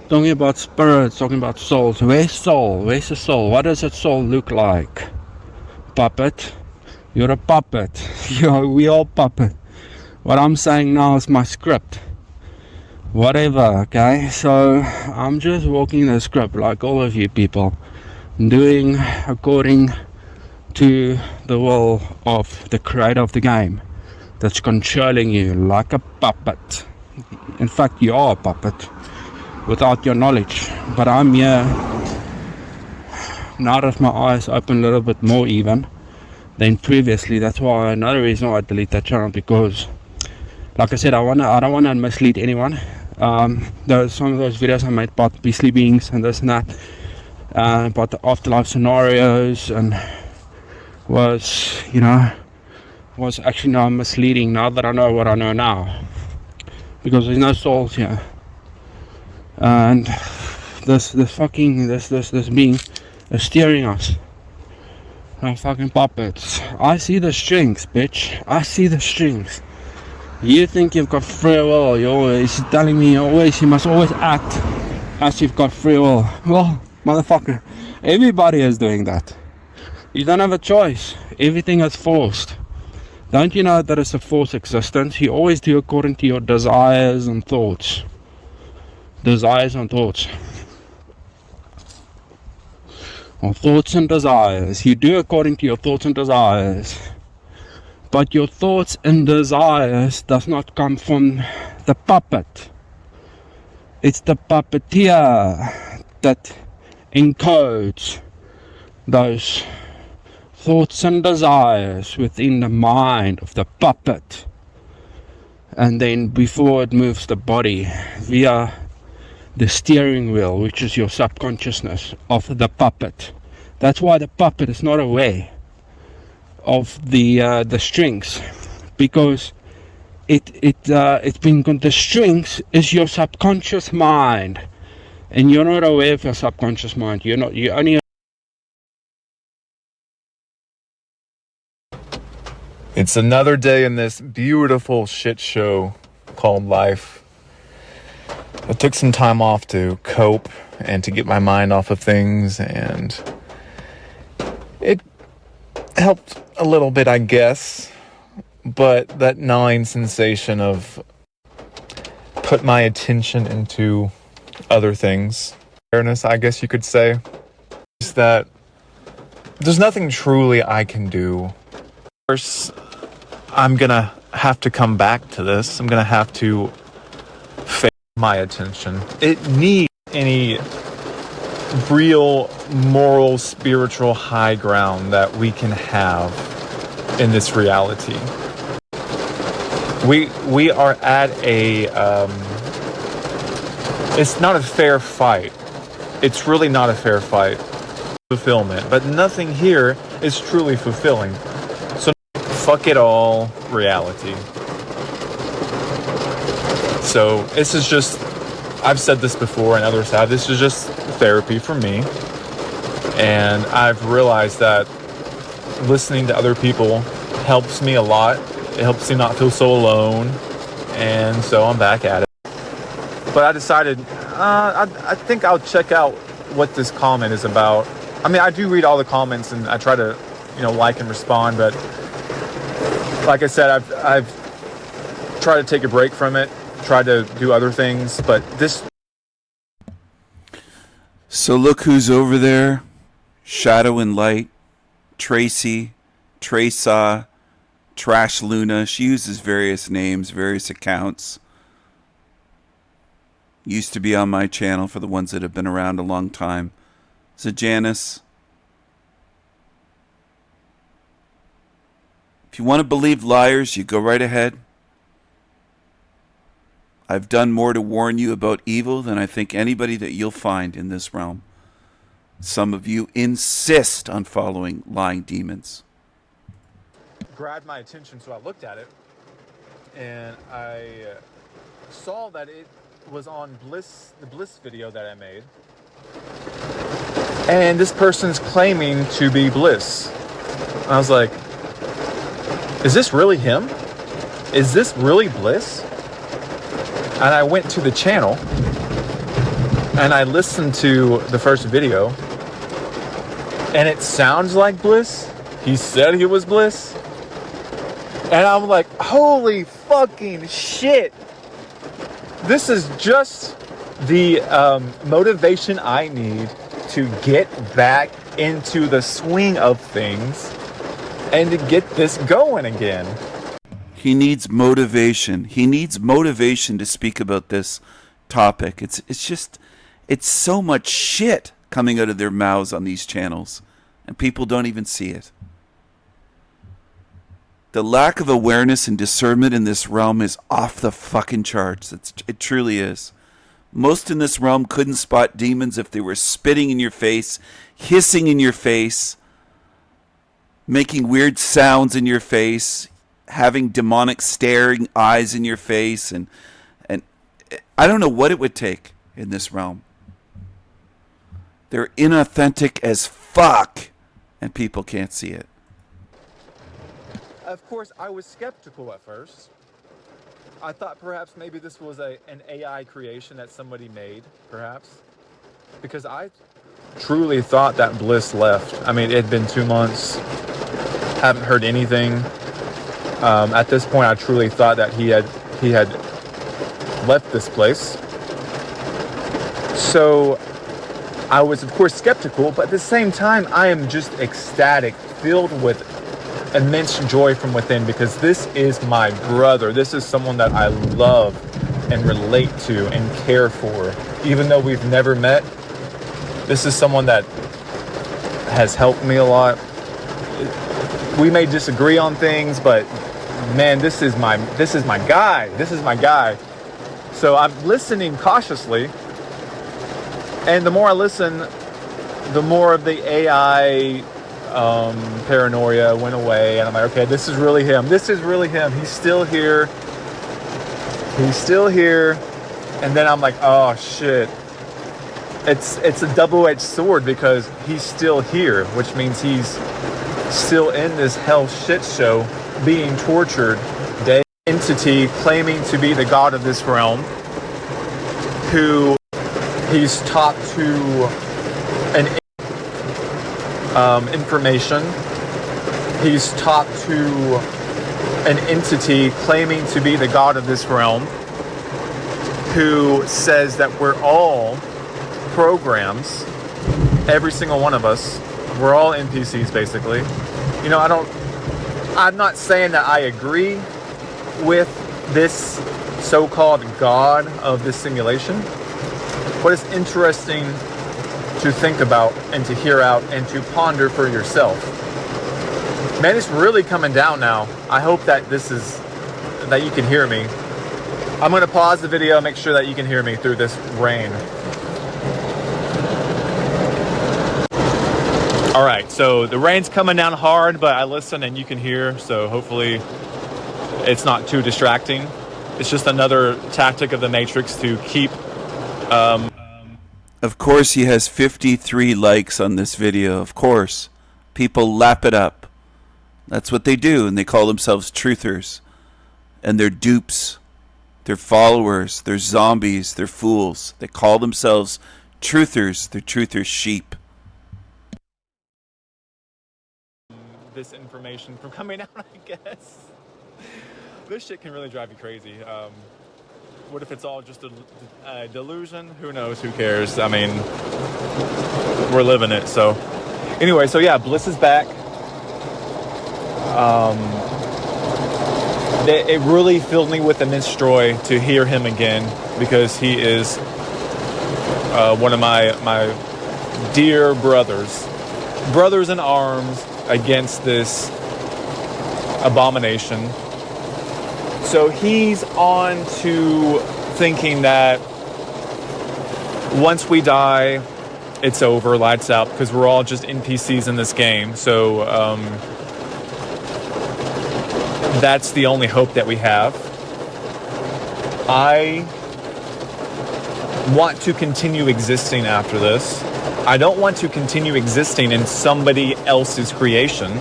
Talking about spirit, talking about souls. Where's soul? Where's the soul? What does a soul look like? Puppet? You're a puppet. We all puppet. What I'm saying now is my script. Whatever, okay? So I'm just walking the script like all of you people, doing according to the will of the creator of the game that's controlling you like a puppet. In fact, you are a puppet without your knowledge. But I'm here now that my eyes open a little bit more even than previously. That's why another reason why I delete that channel, because like I said, I don't want to mislead anyone. There's some of those videos I made about beastly beings and this and that, about the afterlife scenarios, and was actually now misleading now that I know what I know now, because there's no souls here, and this being is steering us like fucking puppets. I see the strings, bitch. I see the strings. You think you've got free will? You're always telling me you must always act as you've got free will. Well, motherfucker, everybody is doing that. You don't have a choice. Everything is forced. Don't you know that it's a forced existence? You always do according to your desires and thoughts. Desires and thoughts. Or thoughts and desires. You do according to your thoughts and desires. But your thoughts and desires does not come from the puppet. It's the puppeteer that encodes those thoughts and desires within the mind of the puppet. And then before it moves the body via the steering wheel, which is your subconsciousness of the puppet. That's why the puppet is not aware of the strings, because the strings is your subconscious mind, and you're not aware of your subconscious mind. You only. It's another day in this beautiful shit show called life. I took some time off to cope and to get my mind off of things, and it helped a little bit, I guess, but that gnawing sensation of put my attention into other things, awareness, I guess you could say, is that there's nothing truly I can do. Of course, I'm gonna have to come back to this. I'm gonna have to fake my attention. It needs any real moral, spiritual high ground that we can have in this reality. We are at a it's not a fair fight. It's really not a fair fight. Fulfillment, but nothing here is truly fulfilling. So fuck it all, reality. So this is just, I've said this before and others have, this is just therapy for me. And I've realized that listening to other people helps me a lot. It helps me not feel so alone. And so I'm back at it. But I decided, I think I'll check out what this comment is about. I mean, I do read all the comments and I try to, like and respond. But like I said, I've tried to take a break from it, tried to do other things. But this... So look who's over there. Shadow and Light. Tracy. Tresa. Trash Luna. She uses various names, various accounts. Used to be on my channel for the ones that have been around a long time. So Janice, if you want to believe liars, you go right ahead. I've done more to warn you about evil than I think anybody that you'll find in this realm. Some of you insist on following lying demons. Grabbed my attention, so I looked at it, and I saw that it was on the Bliss video that I made. And this person's claiming to be Bliss. I was like, is this really him? Is this really Bliss? And I went to the channel and I listened to the first video, and it sounds like Bliss. He said he was Bliss. And I'm like, holy fucking shit. This is just the motivation I need to get back into the swing of things and to get this going again. He needs motivation. He needs motivation to speak about this topic. It's so much shit coming out of their mouths on these channels, and people don't even see it. The lack of awareness and discernment in this realm is off the fucking charts. It truly is. Most in this realm couldn't spot demons if they were spitting in your face, hissing in your face, making weird sounds in your face, having demonic staring eyes in your face, and I don't know what it would take in this realm. They're inauthentic as fuck, and people can't see it. Of course, I was skeptical at first. I thought perhaps maybe this was an AI creation that somebody made, perhaps. Because I truly thought that Bliss left. I mean, it had been 2 months. Haven't heard anything. At this point, I truly thought that he had left this place. So I was, of course, skeptical, but at the same time, I am just ecstatic, filled with immense joy from within, because this is my brother. This is someone that I love and relate to and care for. Even though we've never met, this is someone that has helped me a lot. We may disagree on things, but man, this is my guy. This is my guy. So I'm listening cautiously, and the more I listen, the more of the AI paranoia went away, and I'm like, okay, this is really him. This is really him. He's still here. He's still here. And then I'm like, oh shit. It's a double-edged sword, because he's still here, which means he's still in this hell shit show, being tortured. Day entity claiming to be the god of this realm, who he's taught to an information. He's taught to an entity claiming to be the god of this realm, who says that we're all programs, every single one of us. We're all NPCs, basically. I'm not saying that I agree with this so-called god of this simulation, but it's interesting to think about and to hear out and to ponder for yourself. Man, it's really coming down now. I hope that that you can hear me. I'm going to pause the video, make sure that you can hear me through this rain. All right, so the rain's coming down hard, but I listen and you can hear, so hopefully it's not too distracting. It's just another tactic of the Matrix to keep... Of course he has 53 likes on this video. Of course. People lap it up. That's what they do, and they call themselves truthers. And they're dupes. They're followers. They're zombies. They're fools. They call themselves truthers. They're truthers' sheep. This information from coming out, I guess. This shit can really drive you crazy. What if it's all just a delusion? Who knows? Who cares? I mean, we're living it. So anyway, so yeah, Bliss is back. It really filled me with immense joy to hear him again, because he is one of my dear brothers in arms against this abomination. So he's on to thinking that once we die, it's over, lights out, because we're all just NPCs in this game. So that's the only hope that we have. I want to continue existing after this. I don't want to continue existing in somebody else's creation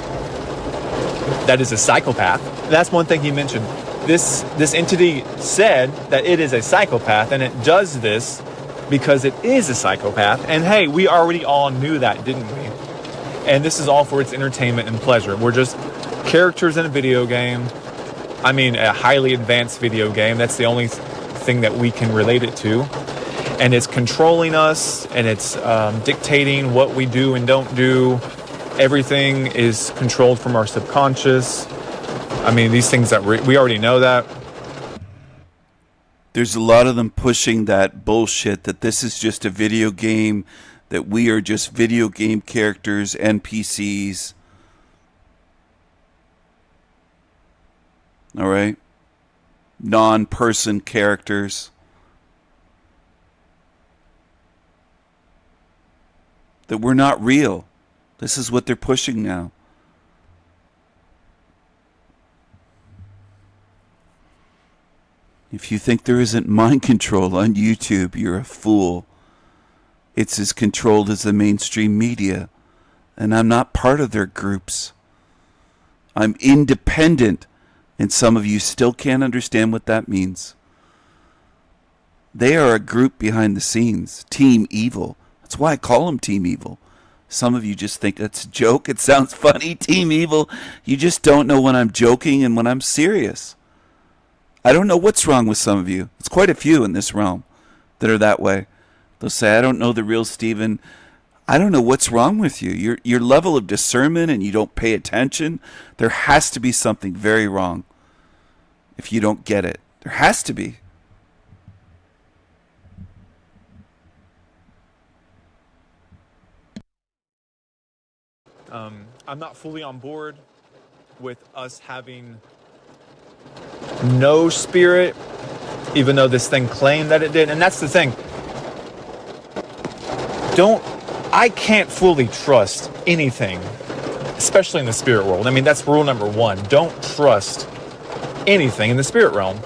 that is a psychopath. That's one thing he mentioned. This entity said that it is a psychopath, and it does this because it is a psychopath. And hey, we already all knew that, didn't we? And this is all for its entertainment and pleasure. We're just characters in a video game. I mean, a highly advanced video game. That's the only thing that we can relate it to. And it's controlling us, and it's dictating what we do and don't do. Everything is controlled from our subconscious. I mean, these things that we already know that. There's a lot of them pushing that bullshit that this is just a video game, that we are just video game characters, NPCs. All right? Non-person characters. That we're not real. This is what they're pushing now. If you think there isn't mind control on YouTube, you're a fool. It's as controlled as the mainstream media. And I'm not part of their groups. I'm independent. And some of you still can't understand what that means. They are a group behind the scenes. Team Evil. That's why I call them Team Evil. Some of you just think that's a joke. It sounds funny, Team Evil. You just don't know when I'm joking and when I'm serious. I don't know what's wrong with some of you. It's quite a few in this realm that are that way. They'll say, I don't know the real Steven. I don't know what's wrong with you. Your level of discernment, and you don't pay attention. There has to be something very wrong if you don't get it. There has to be. I'm not fully on board with us having no spirit, even though this thing claimed that it did. And that's the thing. I can't fully trust anything, especially in the spirit world. I mean, that's rule number one. Don't trust anything in the spirit realm.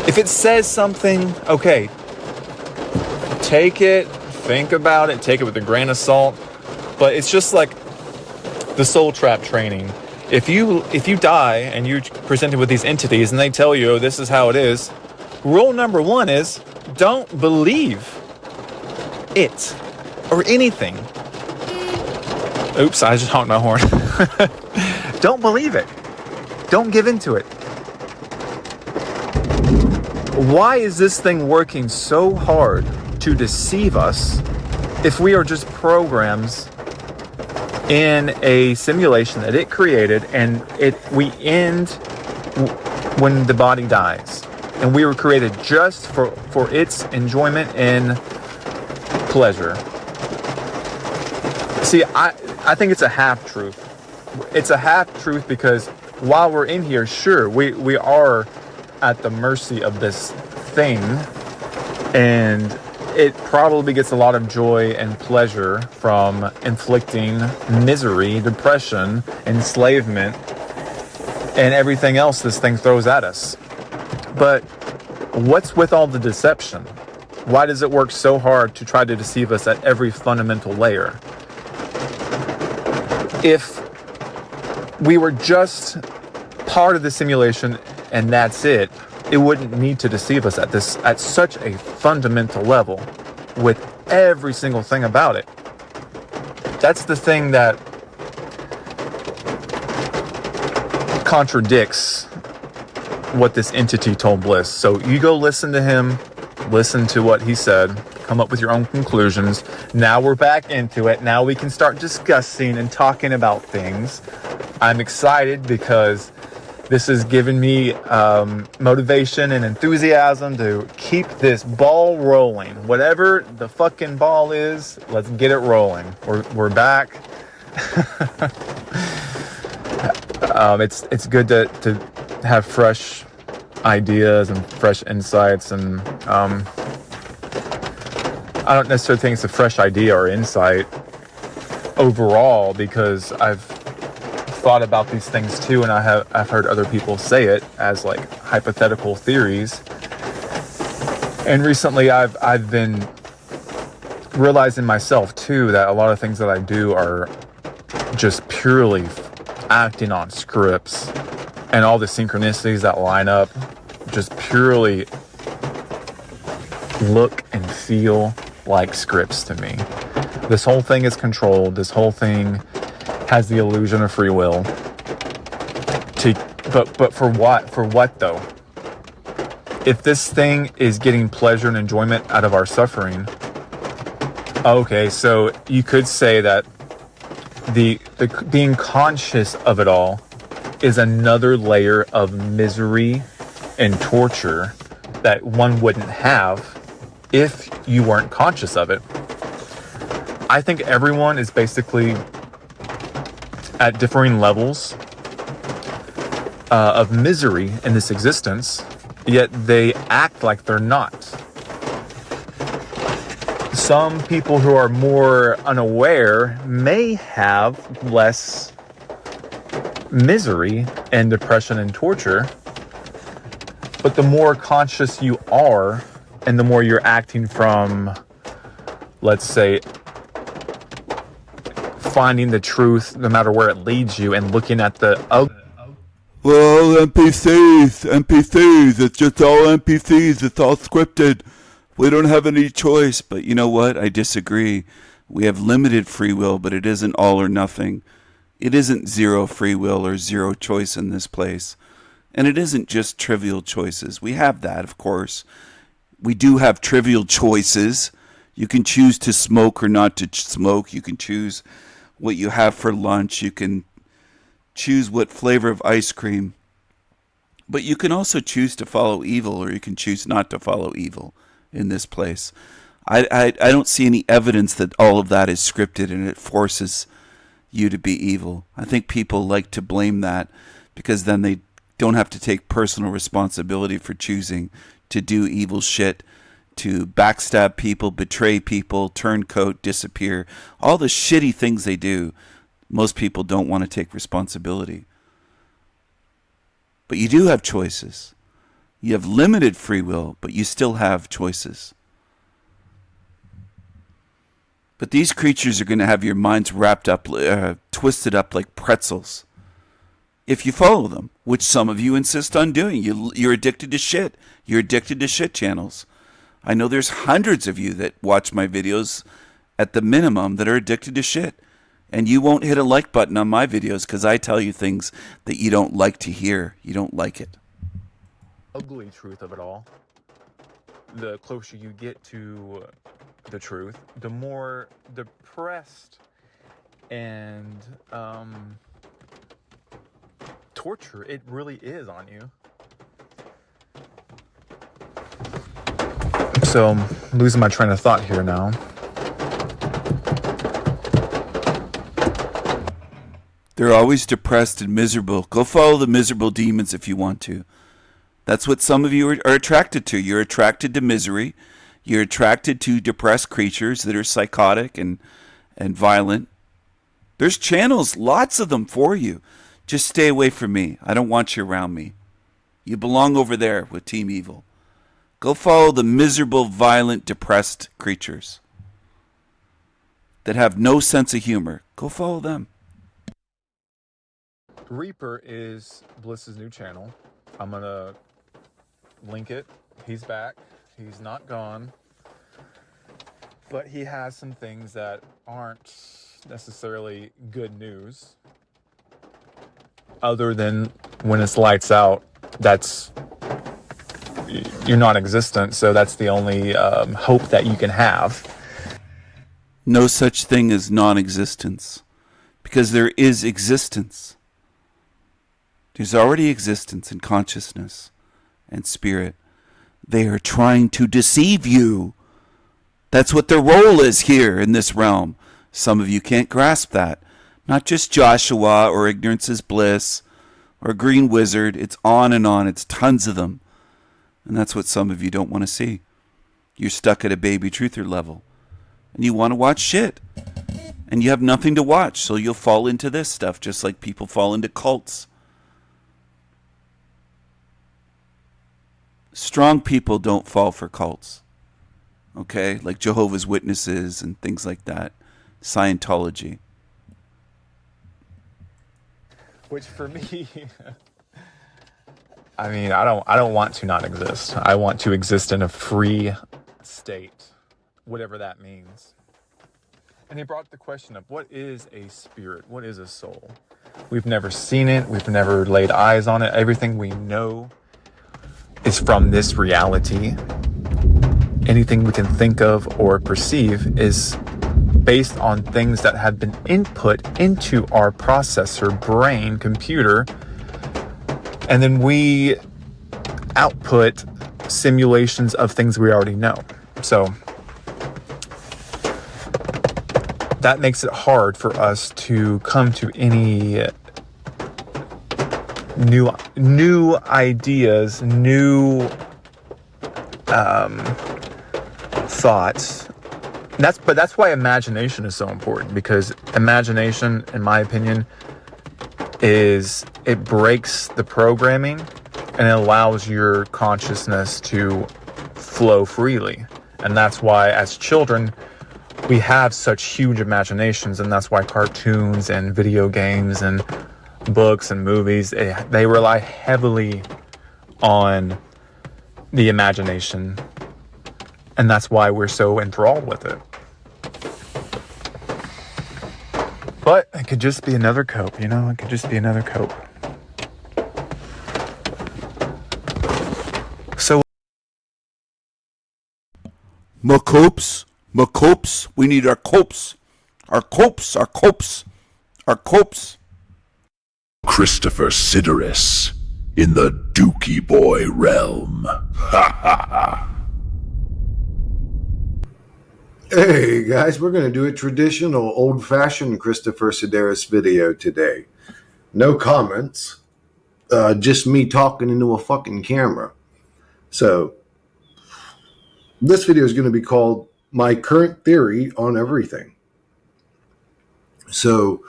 If it says something, okay, take it, think about it, take it with a grain of salt. But it's just like the soul trap training. If you die and you're presented with these entities and they tell you, oh, this is how it is, rule number one is don't believe it or anything. Oops, I just honked my horn. Don't believe it. Don't give into it. Why is this thing working so hard to deceive us if we are just programs in a simulation that it created, and we end when the body dies, and we were created just for its enjoyment and pleasure? See, I think it's a half-truth. It's a half-truth because while we're in here, sure, we are at the mercy of this thing, and it probably gets a lot of joy and pleasure from inflicting misery, depression, enslavement, and everything else this thing throws at us. But what's with all the deception? Why does it work so hard to try to deceive us at every fundamental layer? If we were just part of the simulation and that's it, it wouldn't need to deceive us at such a fundamental level with every single thing about it. That's the thing that contradicts what this entity told Bliss. So you go listen to him, listen to what he said, come up with your own conclusions. Now we're back into it. Now we can start discussing and talking about things. I'm excited because this has given me motivation and enthusiasm to keep this ball rolling. Whatever the fucking ball is, let's get it rolling. We're back. It's good to have fresh ideas and fresh insights, and I don't necessarily think it's a fresh idea or insight overall, because I've thought about these things too, and I've heard other people say it as like hypothetical theories. And recently I've been realizing myself too that a lot of things that I do are just purely acting on scripts, and all the synchronicities that line up just purely look and feel like scripts to me. This whole thing is controlled. This whole thing has the illusion of free will. But for what? For what though? If this thing is getting pleasure and enjoyment out of our suffering, okay, so you could say that the being conscious of it all is another layer of misery and torture that one wouldn't have if you weren't conscious of it. I think everyone is basically at differing levels of misery in this existence, yet they act like they're not. Some people who are more unaware may have less misery and depression and torture, but the more conscious you are and the more you're acting from, let's say, finding the truth no matter where it leads you and looking at the well, NPCs, it's just all NPCs, it's all scripted. We don't have any choice. But you know what? I disagree. We have limited free will, but it isn't all or nothing. It isn't zero free will or zero choice in this place. And it isn't just trivial choices. We have that, of course. We do have trivial choices. You can choose to smoke or not to smoke. You can choose what you have for lunch. You can choose what flavor of ice cream. But you can also choose to follow evil, or you can choose not to follow evil in this place. I don't see any evidence that all of that is scripted and it forces you to be evil. I think people like to blame that because then they don't have to take personal responsibility for choosing to do evil shit, to backstab people, betray people, turncoat, disappear. All the shitty things they do, most people don't want to take responsibility. But you do have choices. You have limited free will, but you still have choices. But these creatures are going to have your minds wrapped up, twisted up like pretzels. If you follow them, which some of you insist on doing. You're addicted to shit. You're addicted to shit channels. I know there's hundreds of you that watch my videos at the minimum that are addicted to shit. And you won't hit a like button on my videos because I tell you things that you don't like to hear. You don't like it. Ugly truth of it all. The closer you get to the truth, the more depressed and torture it really is on you. So I'm losing my train of thought here now. They're always depressed and miserable. Go follow the miserable demons if you want to. That's what some of you are attracted to. You're attracted to misery. You're attracted to depressed creatures that are psychotic and violent. There's channels, lots of them for you. Just stay away from me. I don't want you around me. You belong over there with Team Evil. Go follow the miserable, violent, depressed creatures that have no sense of humor. Go follow them. Reaper is Bliss's new channel. I'm going to link it. He's back. He's not gone. But he has some things that aren't necessarily good news. Other than when it's lights out, you're non-existent, so that's the only hope that you can have. No such thing as non-existence, because there is existence. There's already existence and consciousness and spirit. They are trying to deceive you. That's what their role is here in this realm. Some of you can't grasp that. Not just Joshua or Ignorance is Bliss or Green Wizard. It's on and on. It's tons of them. And that's what some of you don't want to see. You're stuck at a baby truther level. And you want to watch shit. And you have nothing to watch, so you'll fall into this stuff just like people fall into cults. Strong people don't fall for cults. Okay? Like Jehovah's Witnesses and things like that. Scientology. Which for me, I mean, I don't want to not exist. I want to exist in a free state, whatever that means. And he brought the question up, what is a spirit? What is a soul? We've never seen it. We've never laid eyes on it. Everything we know is from this reality. Anything we can think of or perceive is based on things that have been input into our processor, brain, computer, and then we output simulations of things we already know. So that makes it hard for us to come to any new ideas, new thoughts. But that's why imagination is so important, because imagination, in my opinion, it breaks the programming and it allows your consciousness to flow freely. And that's why as children we have such huge imaginations, and that's why cartoons and video games and books and movies, they rely heavily on the imagination. And that's why we're so enthralled with it. But it could just be another cope, It could just be another cope. So, More copes. More copes. We need our copes. Our copes. Our copes. Our copes. Christopher Sidoris in the Dookie Boy realm. Ha ha ha. Hey guys, we're going to do a traditional old-fashioned Christopher Sideris video today. No comments, just me talking into a fucking camera. So, this video is going to be called My Current Theory on Everything. So,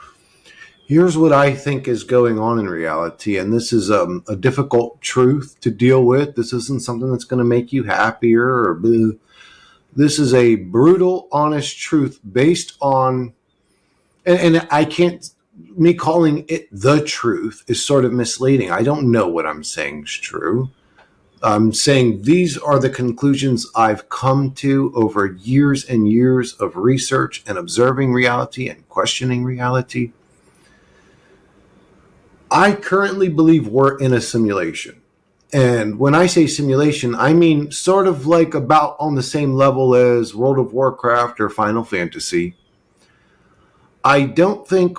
here's what I think is going on in reality, and this is a difficult truth to deal with. This isn't something that's going to make you happier or bleh. This is a brutal, honest truth based on, and I can't, me calling it the truth is sort of misleading. I don't know what I'm saying is true. I'm saying these are the conclusions I've come to over years and years of research and observing reality and questioning reality. I currently believe we're in a simulation. And when I say simulation, I mean sort of like about on the same level as World of Warcraft or Final Fantasy. I don't think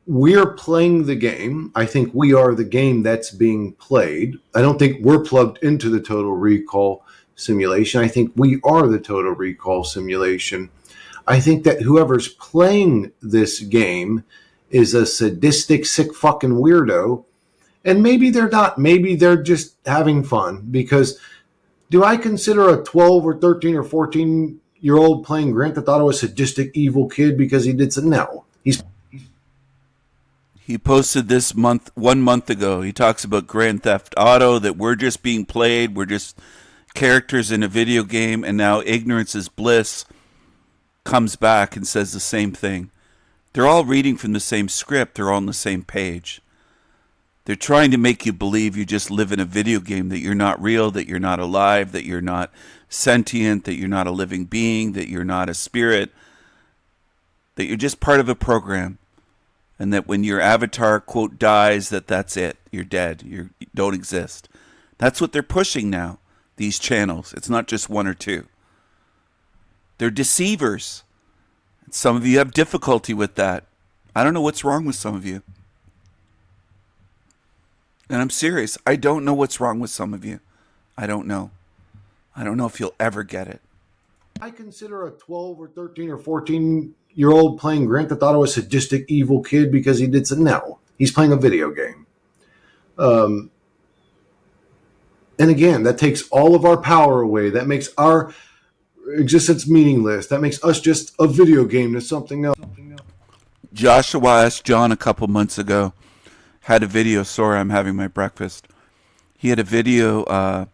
we're playing the game. I think we are the game that's being played. I don't think we're plugged into the Total Recall simulation. I think we are the Total Recall simulation. I think that whoever's playing this game is a sadistic, sick fucking weirdo. And maybe they're not. Maybe they're just having fun. Because do I consider a 12 or 13 or 14-year-old playing Grand Theft Auto a sadistic, evil kid because he did some? No. He posted this 1 month ago. He talks about Grand Theft Auto, that we're just being played. We're just characters in a video game. And now Ignorance is Bliss comes back and says the same thing. They're all reading from the same script. They're all on the same page. They're trying to make you believe you just live in a video game, that you're not real, that you're not alive, that you're not sentient, that you're not a living being, that you're not a spirit, that you're just part of a program. And that when your avatar, quote, dies, that's it. You're dead. You don't exist. That's what they're pushing now, these channels. It's not just one or two. They're deceivers. Some of you have difficulty with that. I don't know what's wrong with some of you. And I'm serious. I don't know what's wrong with some of you. I don't know. I don't know if you'll ever get it. I consider a 12 or 13 or 14-year-old playing Grand Theft Auto a sadistic, evil kid because he did some. No, he's playing a video game. And again, that takes all of our power away. That makes our existence meaningless. That makes us just a video game to something else. Joshua asked John a couple months ago, had a video. Sorry, I'm having my breakfast. He had a video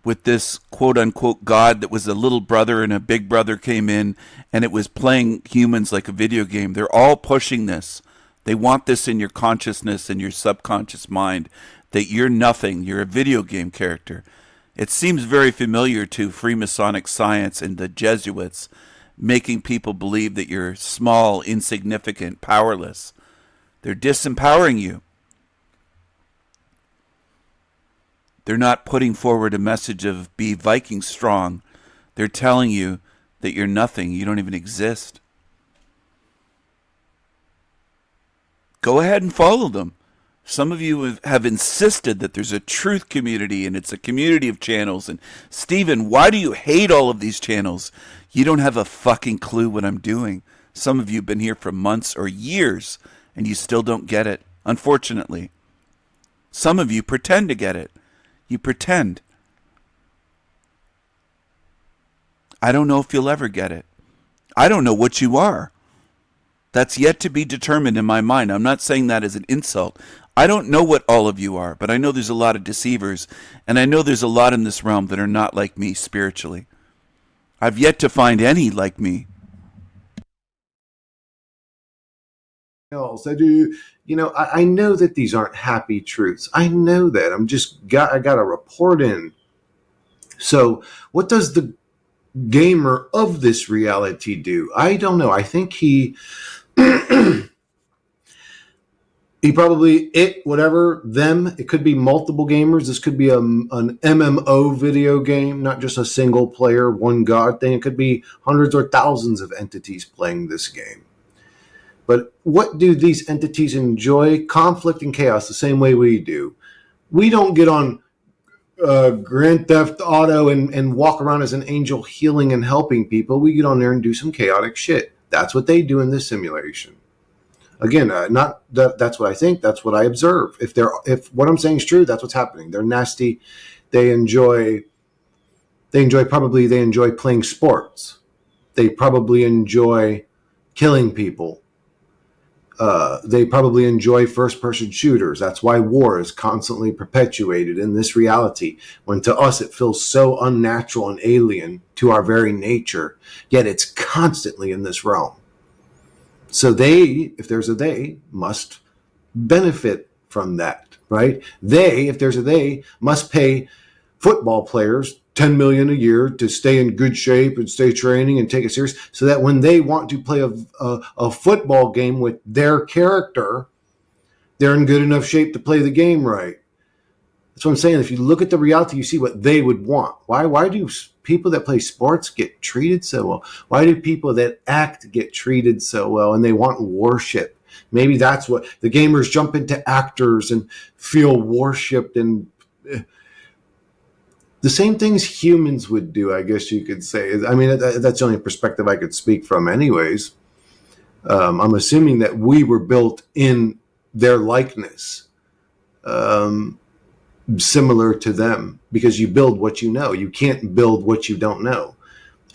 with this quote-unquote God that was a little brother, and a big brother came in, and it was playing humans like a video game. They're all pushing this. They want this in your consciousness and your subconscious mind, that you're nothing. You're a video game character. It seems very familiar to Freemasonic science and the Jesuits, making people believe that you're small, insignificant, powerless. They're disempowering you. They're not putting forward a message of be Viking strong. They're telling you that you're nothing. You don't even exist. Go ahead and follow them. Some of you have insisted that there's a truth community and it's a community of channels. And Stephen, why do you hate all of these channels? You don't have a fucking clue what I'm doing. Some of you have been here for months or years and you still don't get it, unfortunately. Some of you pretend to get it. You pretend. I don't know if you'll ever get it. I don't know what you are. That's yet to be determined in my mind. I'm not saying that as an insult. I don't know what all of you are, but I know there's a lot of deceivers, and I know there's a lot in this realm that are not like me spiritually. I've yet to find any like me. Else. I do, I know that these aren't happy truths. I know that. I got a report in. So what does the gamer of this reality do? I don't know. I think he probably, whatever, them, it could be multiple gamers. This could be an MMO video game, not just a single player, one god thing. It could be hundreds or thousands of entities playing this game. But what do these entities enjoy? Conflict and chaos the same way we do. We don't get on Grand Theft Auto and walk around as an angel healing and helping people. We get on there and do some chaotic shit. That's what they do in this simulation. Again, that's what I think. That's what I observe. If what I'm saying is true, that's what's happening. They're nasty. They enjoy playing sports. They probably enjoy killing people. They probably enjoy first-person shooters. That's why war is constantly perpetuated in this reality, when to us it feels so unnatural and alien to our very nature, yet it's constantly in this realm. So they, if there's a they, must benefit from that, right? They, if there's a they, must pay football players $10 million a year to stay in good shape and stay training and take it serious, so that when they want to play a football game with their character, they're in good enough shape to play the game right. That's what I'm saying. If you look at the reality, you see what they would want. Why do people that play sports get treated so well? Why do people that act get treated so well? And they want worship. Maybe that's what the gamers jump into actors and feel worshipped, and the same things humans would do, I guess you could say. I mean, that's the only perspective I could speak from anyways. I'm assuming that we were built in their likeness, similar to them, because you build what you know. You can't build what you don't know.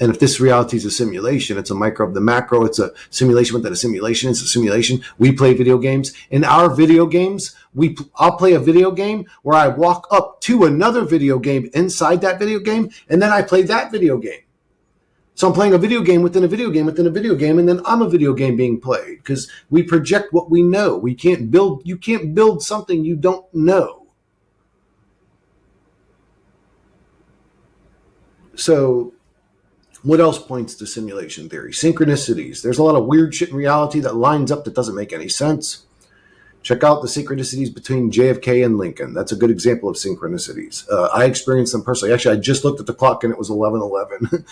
And if this reality is a simulation, it's a micro of the macro. It's a simulation within a simulation. It's a simulation. We play video games. In our video games, I'll play a video game where I walk up to another video game inside that video game, and then I play that video game. So I'm playing a video game within a video game within a video game, and then I'm a video game being played because we project what we know. You can't build something you don't know. So what else points to simulation theory? Synchronicities. There's a lot of weird shit in reality that lines up that doesn't make any sense. Check out the synchronicities between JFK and Lincoln. That's a good example of synchronicities. I experienced them personally. Actually, I just looked at the clock and it was 11:11.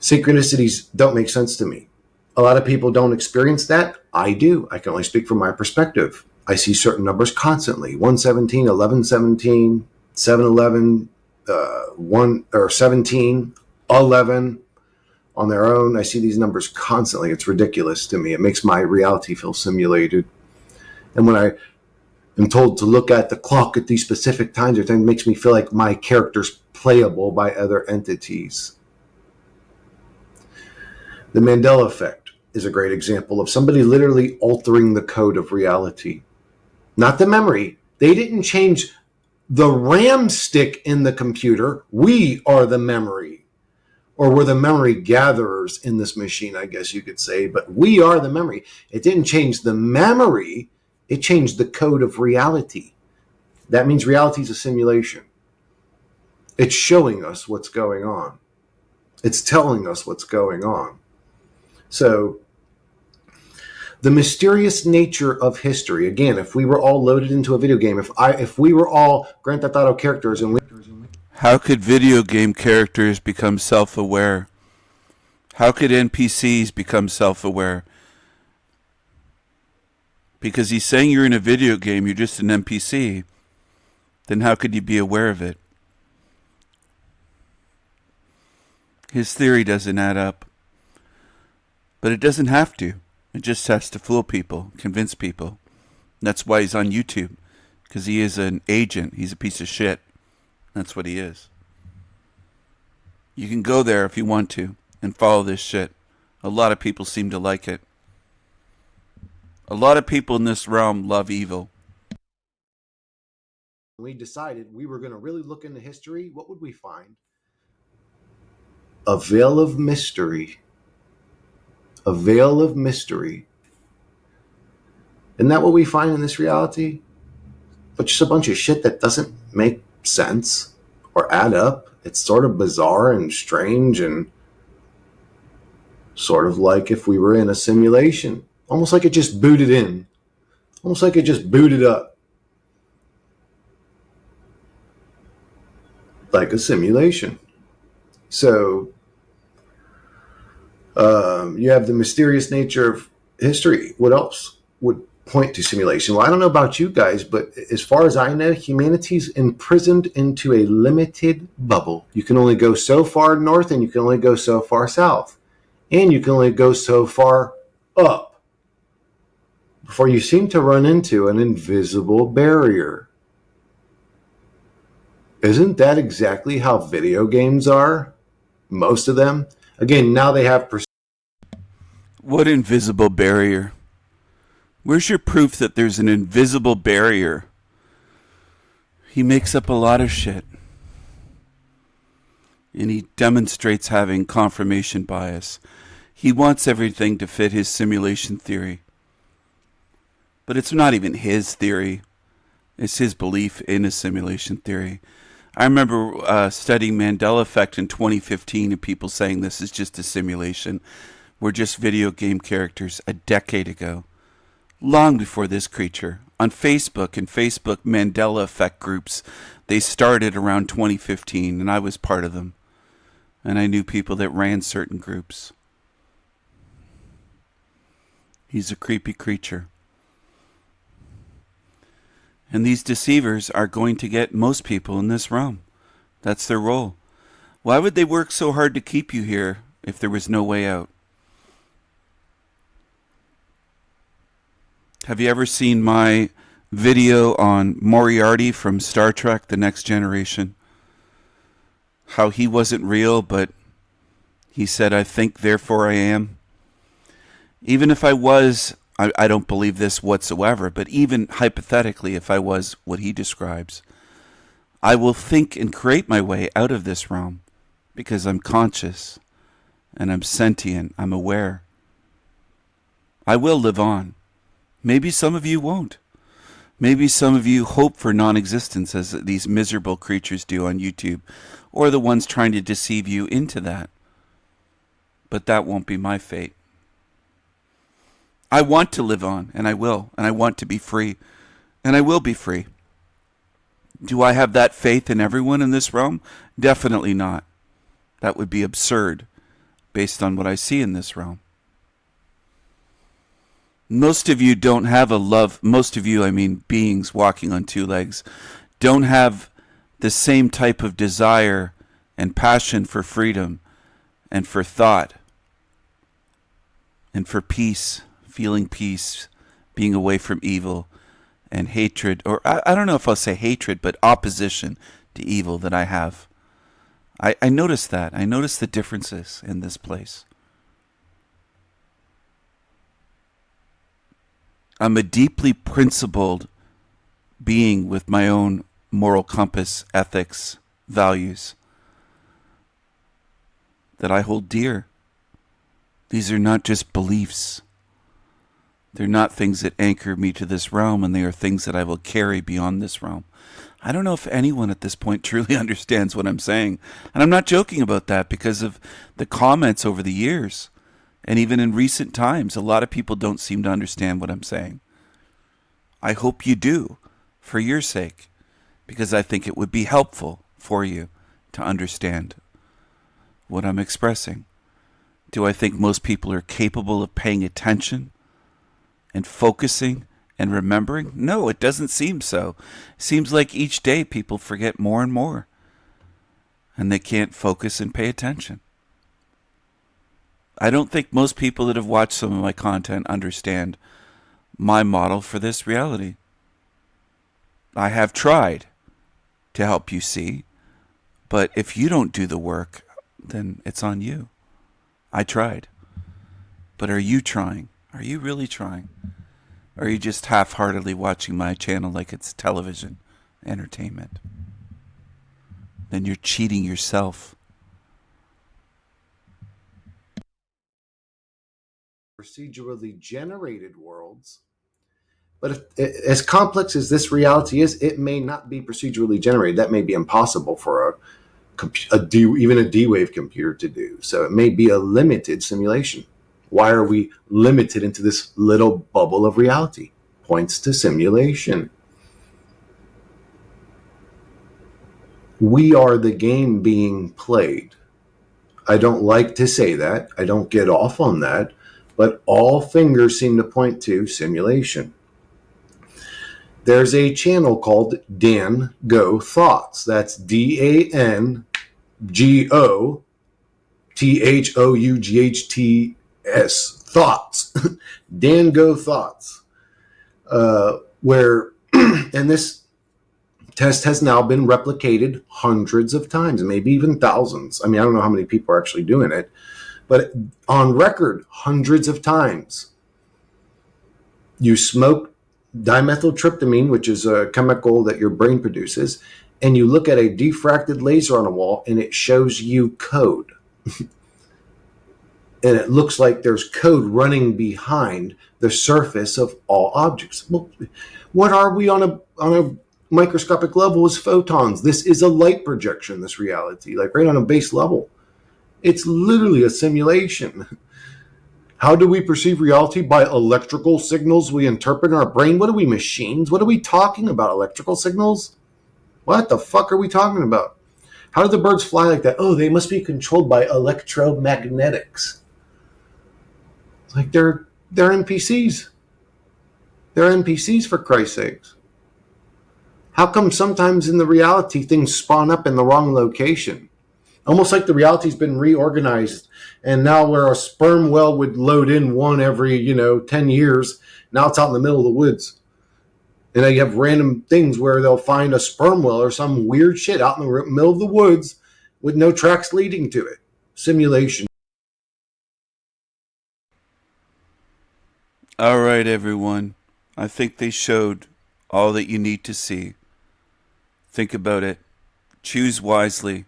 Synchronicities don't make sense to me. A lot of people don't experience that. I do. I can only speak from my perspective. I see certain numbers constantly. 117, 1117, 711, 1 or 17, 11 on their own. I see these numbers constantly. It's ridiculous to me. It makes my reality feel simulated. And when I am told to look at the clock at these specific times, it makes me feel like my character's playable by other entities. The Mandela effect is a great example of somebody literally altering the code of reality. Not the memory. They didn't change the RAM stick in the computer. We are the memory. Or we're the memory gatherers in this machine, I guess you could say. But we are the memory. It didn't change the memory. It changed the code of reality. That means reality is a simulation. It's showing us what's going on. It's telling us what's going on. So the mysterious nature of history, again, if we were all loaded into a video game, if we were all Grand Theft Auto characters and How could video game characters become self-aware? How could NPCs become self-aware? Because he's saying you're in a video game, you're just an NPC. Then how could you be aware of it? His theory doesn't add up. But it doesn't have to. It just has to fool people, convince people. That's why he's on YouTube. Because he is an agent. He's a piece of shit. That's what he is. You can go there if you want to and follow this shit. A lot of people seem to like it. A lot of people in this realm love evil. we decided we were going to really look into history, what would we find? A veil of mystery. A veil of mystery. Isn't that what we find in this reality? But just a bunch of shit that doesn't make sense or add up. It's sort of bizarre and strange and sort of like if we were in a simulation. Almost like it just booted in. Almost like it just booted up. Like a simulation. So you have the mysterious nature of history. What else would point to simulation? Well, I don't know about you guys, but as far as I know, humanity's imprisoned into a limited bubble. You can only go so far north and you can only go so far south. And you can only go so far up before you seem to run into an invisible barrier. Isn't that exactly how video games are? Most of them. Again, now they have... What invisible barrier? Where's your proof that there's an invisible barrier? He makes up a lot of shit. And he demonstrates having confirmation bias. He wants everything to fit his simulation theory. But it's not even his theory. It's his belief in a simulation theory. I remember studying Mandela effect in 2015 and people saying this is just a simulation. We're just video game characters a decade ago. Long before this creature. On Facebook and Facebook Mandela effect groups, they started around 2015 and I was part of them. And I knew people that ran certain groups. He's a creepy creature. And these deceivers are going to get most people in this realm. That's their role. Why would they work so hard to keep you here if there was no way out? Have you ever seen my video on Moriarty from Star Trek: The Next Generation? how he wasn't real, but he said, I think, therefore I am. Even if I was, I don't believe this whatsoever, but even hypothetically, if I was what he describes, I will think and create my way out of this realm because I'm conscious and I'm sentient, I'm aware. I will live on. Maybe some of you won't. Maybe some of you hope for non-existence as these miserable creatures do on YouTube, or the ones trying to deceive you into that. But that won't be my fate. I want to live on, and I will, and I want to be free, and I will be free. Do I have that faith in everyone in this realm? Definitely not. That would be absurd, based on what I see in this realm. Most of you don't have a love, most of you, I mean beings walking on two legs, don't have the same type of desire and passion for freedom and for thought and for peace, feeling peace, being away from evil and hatred, or I don't know if I'll say hatred, but opposition to evil that I have. I notice that. I notice the differences in this place. I'm a deeply principled being with my own moral compass, ethics, values that I hold dear. These are not just beliefs. They're not things that anchor me to this realm, and they are things that I will carry beyond this realm. I don't know if anyone at this point truly understands what I'm saying. And I'm not joking about that because of the comments over the years. And even in recent times, a lot of people don't seem to understand what I'm saying. I hope you do, for your sake, because I think it would be helpful for you to understand what I'm expressing. Do I think most people are capable of paying attention and focusing and remembering? No, it doesn't seem so. It seems like each day people forget more and more, and they can't focus and pay attention. I don't think most people that have watched some of my content understand my model for this reality. I have tried to help you see, but if you don't do the work, then it's on you. I tried. But are you trying? Are you really trying? Or are you just half-heartedly watching my channel like it's television entertainment? Then you're cheating yourself. Procedurally generated worlds, but as complex as this reality is, it may not be procedurally generated. That may be impossible for even a D-Wave computer to do. So it may be a limited simulation. Why are we limited into this little bubble of reality? Points to simulation. We are the game being played. I don't like to say that. I don't get off on that. But all fingers seem to point to simulation. There's a channel called Dan Go Thoughts. That's DanGoThoughts. Thoughts. Dan Go Thoughts. Where, and this test has now been replicated hundreds of times, maybe even thousands. I mean, I don't know how many people are actually doing it, but on record, hundreds of times. You smoke dimethyltryptamine, which is a chemical that your brain produces, and you look at a diffracted laser on a wall, and it shows you code. And it looks like there's code running behind the surface of all objects. Well, what are we on a microscopic level as photons? This is a light projection, this reality, like right on a base level. It's literally a simulation. How do we perceive reality? By electrical signals we interpret in our brain. What are we, machines? What are we talking about? Electrical signals? What the fuck are we talking about? How do the birds fly like that? Oh, they must be controlled by electromagnetics. It's like they're NPCs. They're NPCs, for Christ's sakes. How come sometimes in the reality things spawn up in the wrong location? Almost like the reality's been reorganized, and now where a sperm whale would load in one every, 10 years, now it's out in the middle of the woods. And then you have random things where they'll find a sperm whale or some weird shit out in the middle of the woods with no tracks leading to it. Simulation. All right, everyone. I think they showed all that you need to see. Think about it. Choose wisely.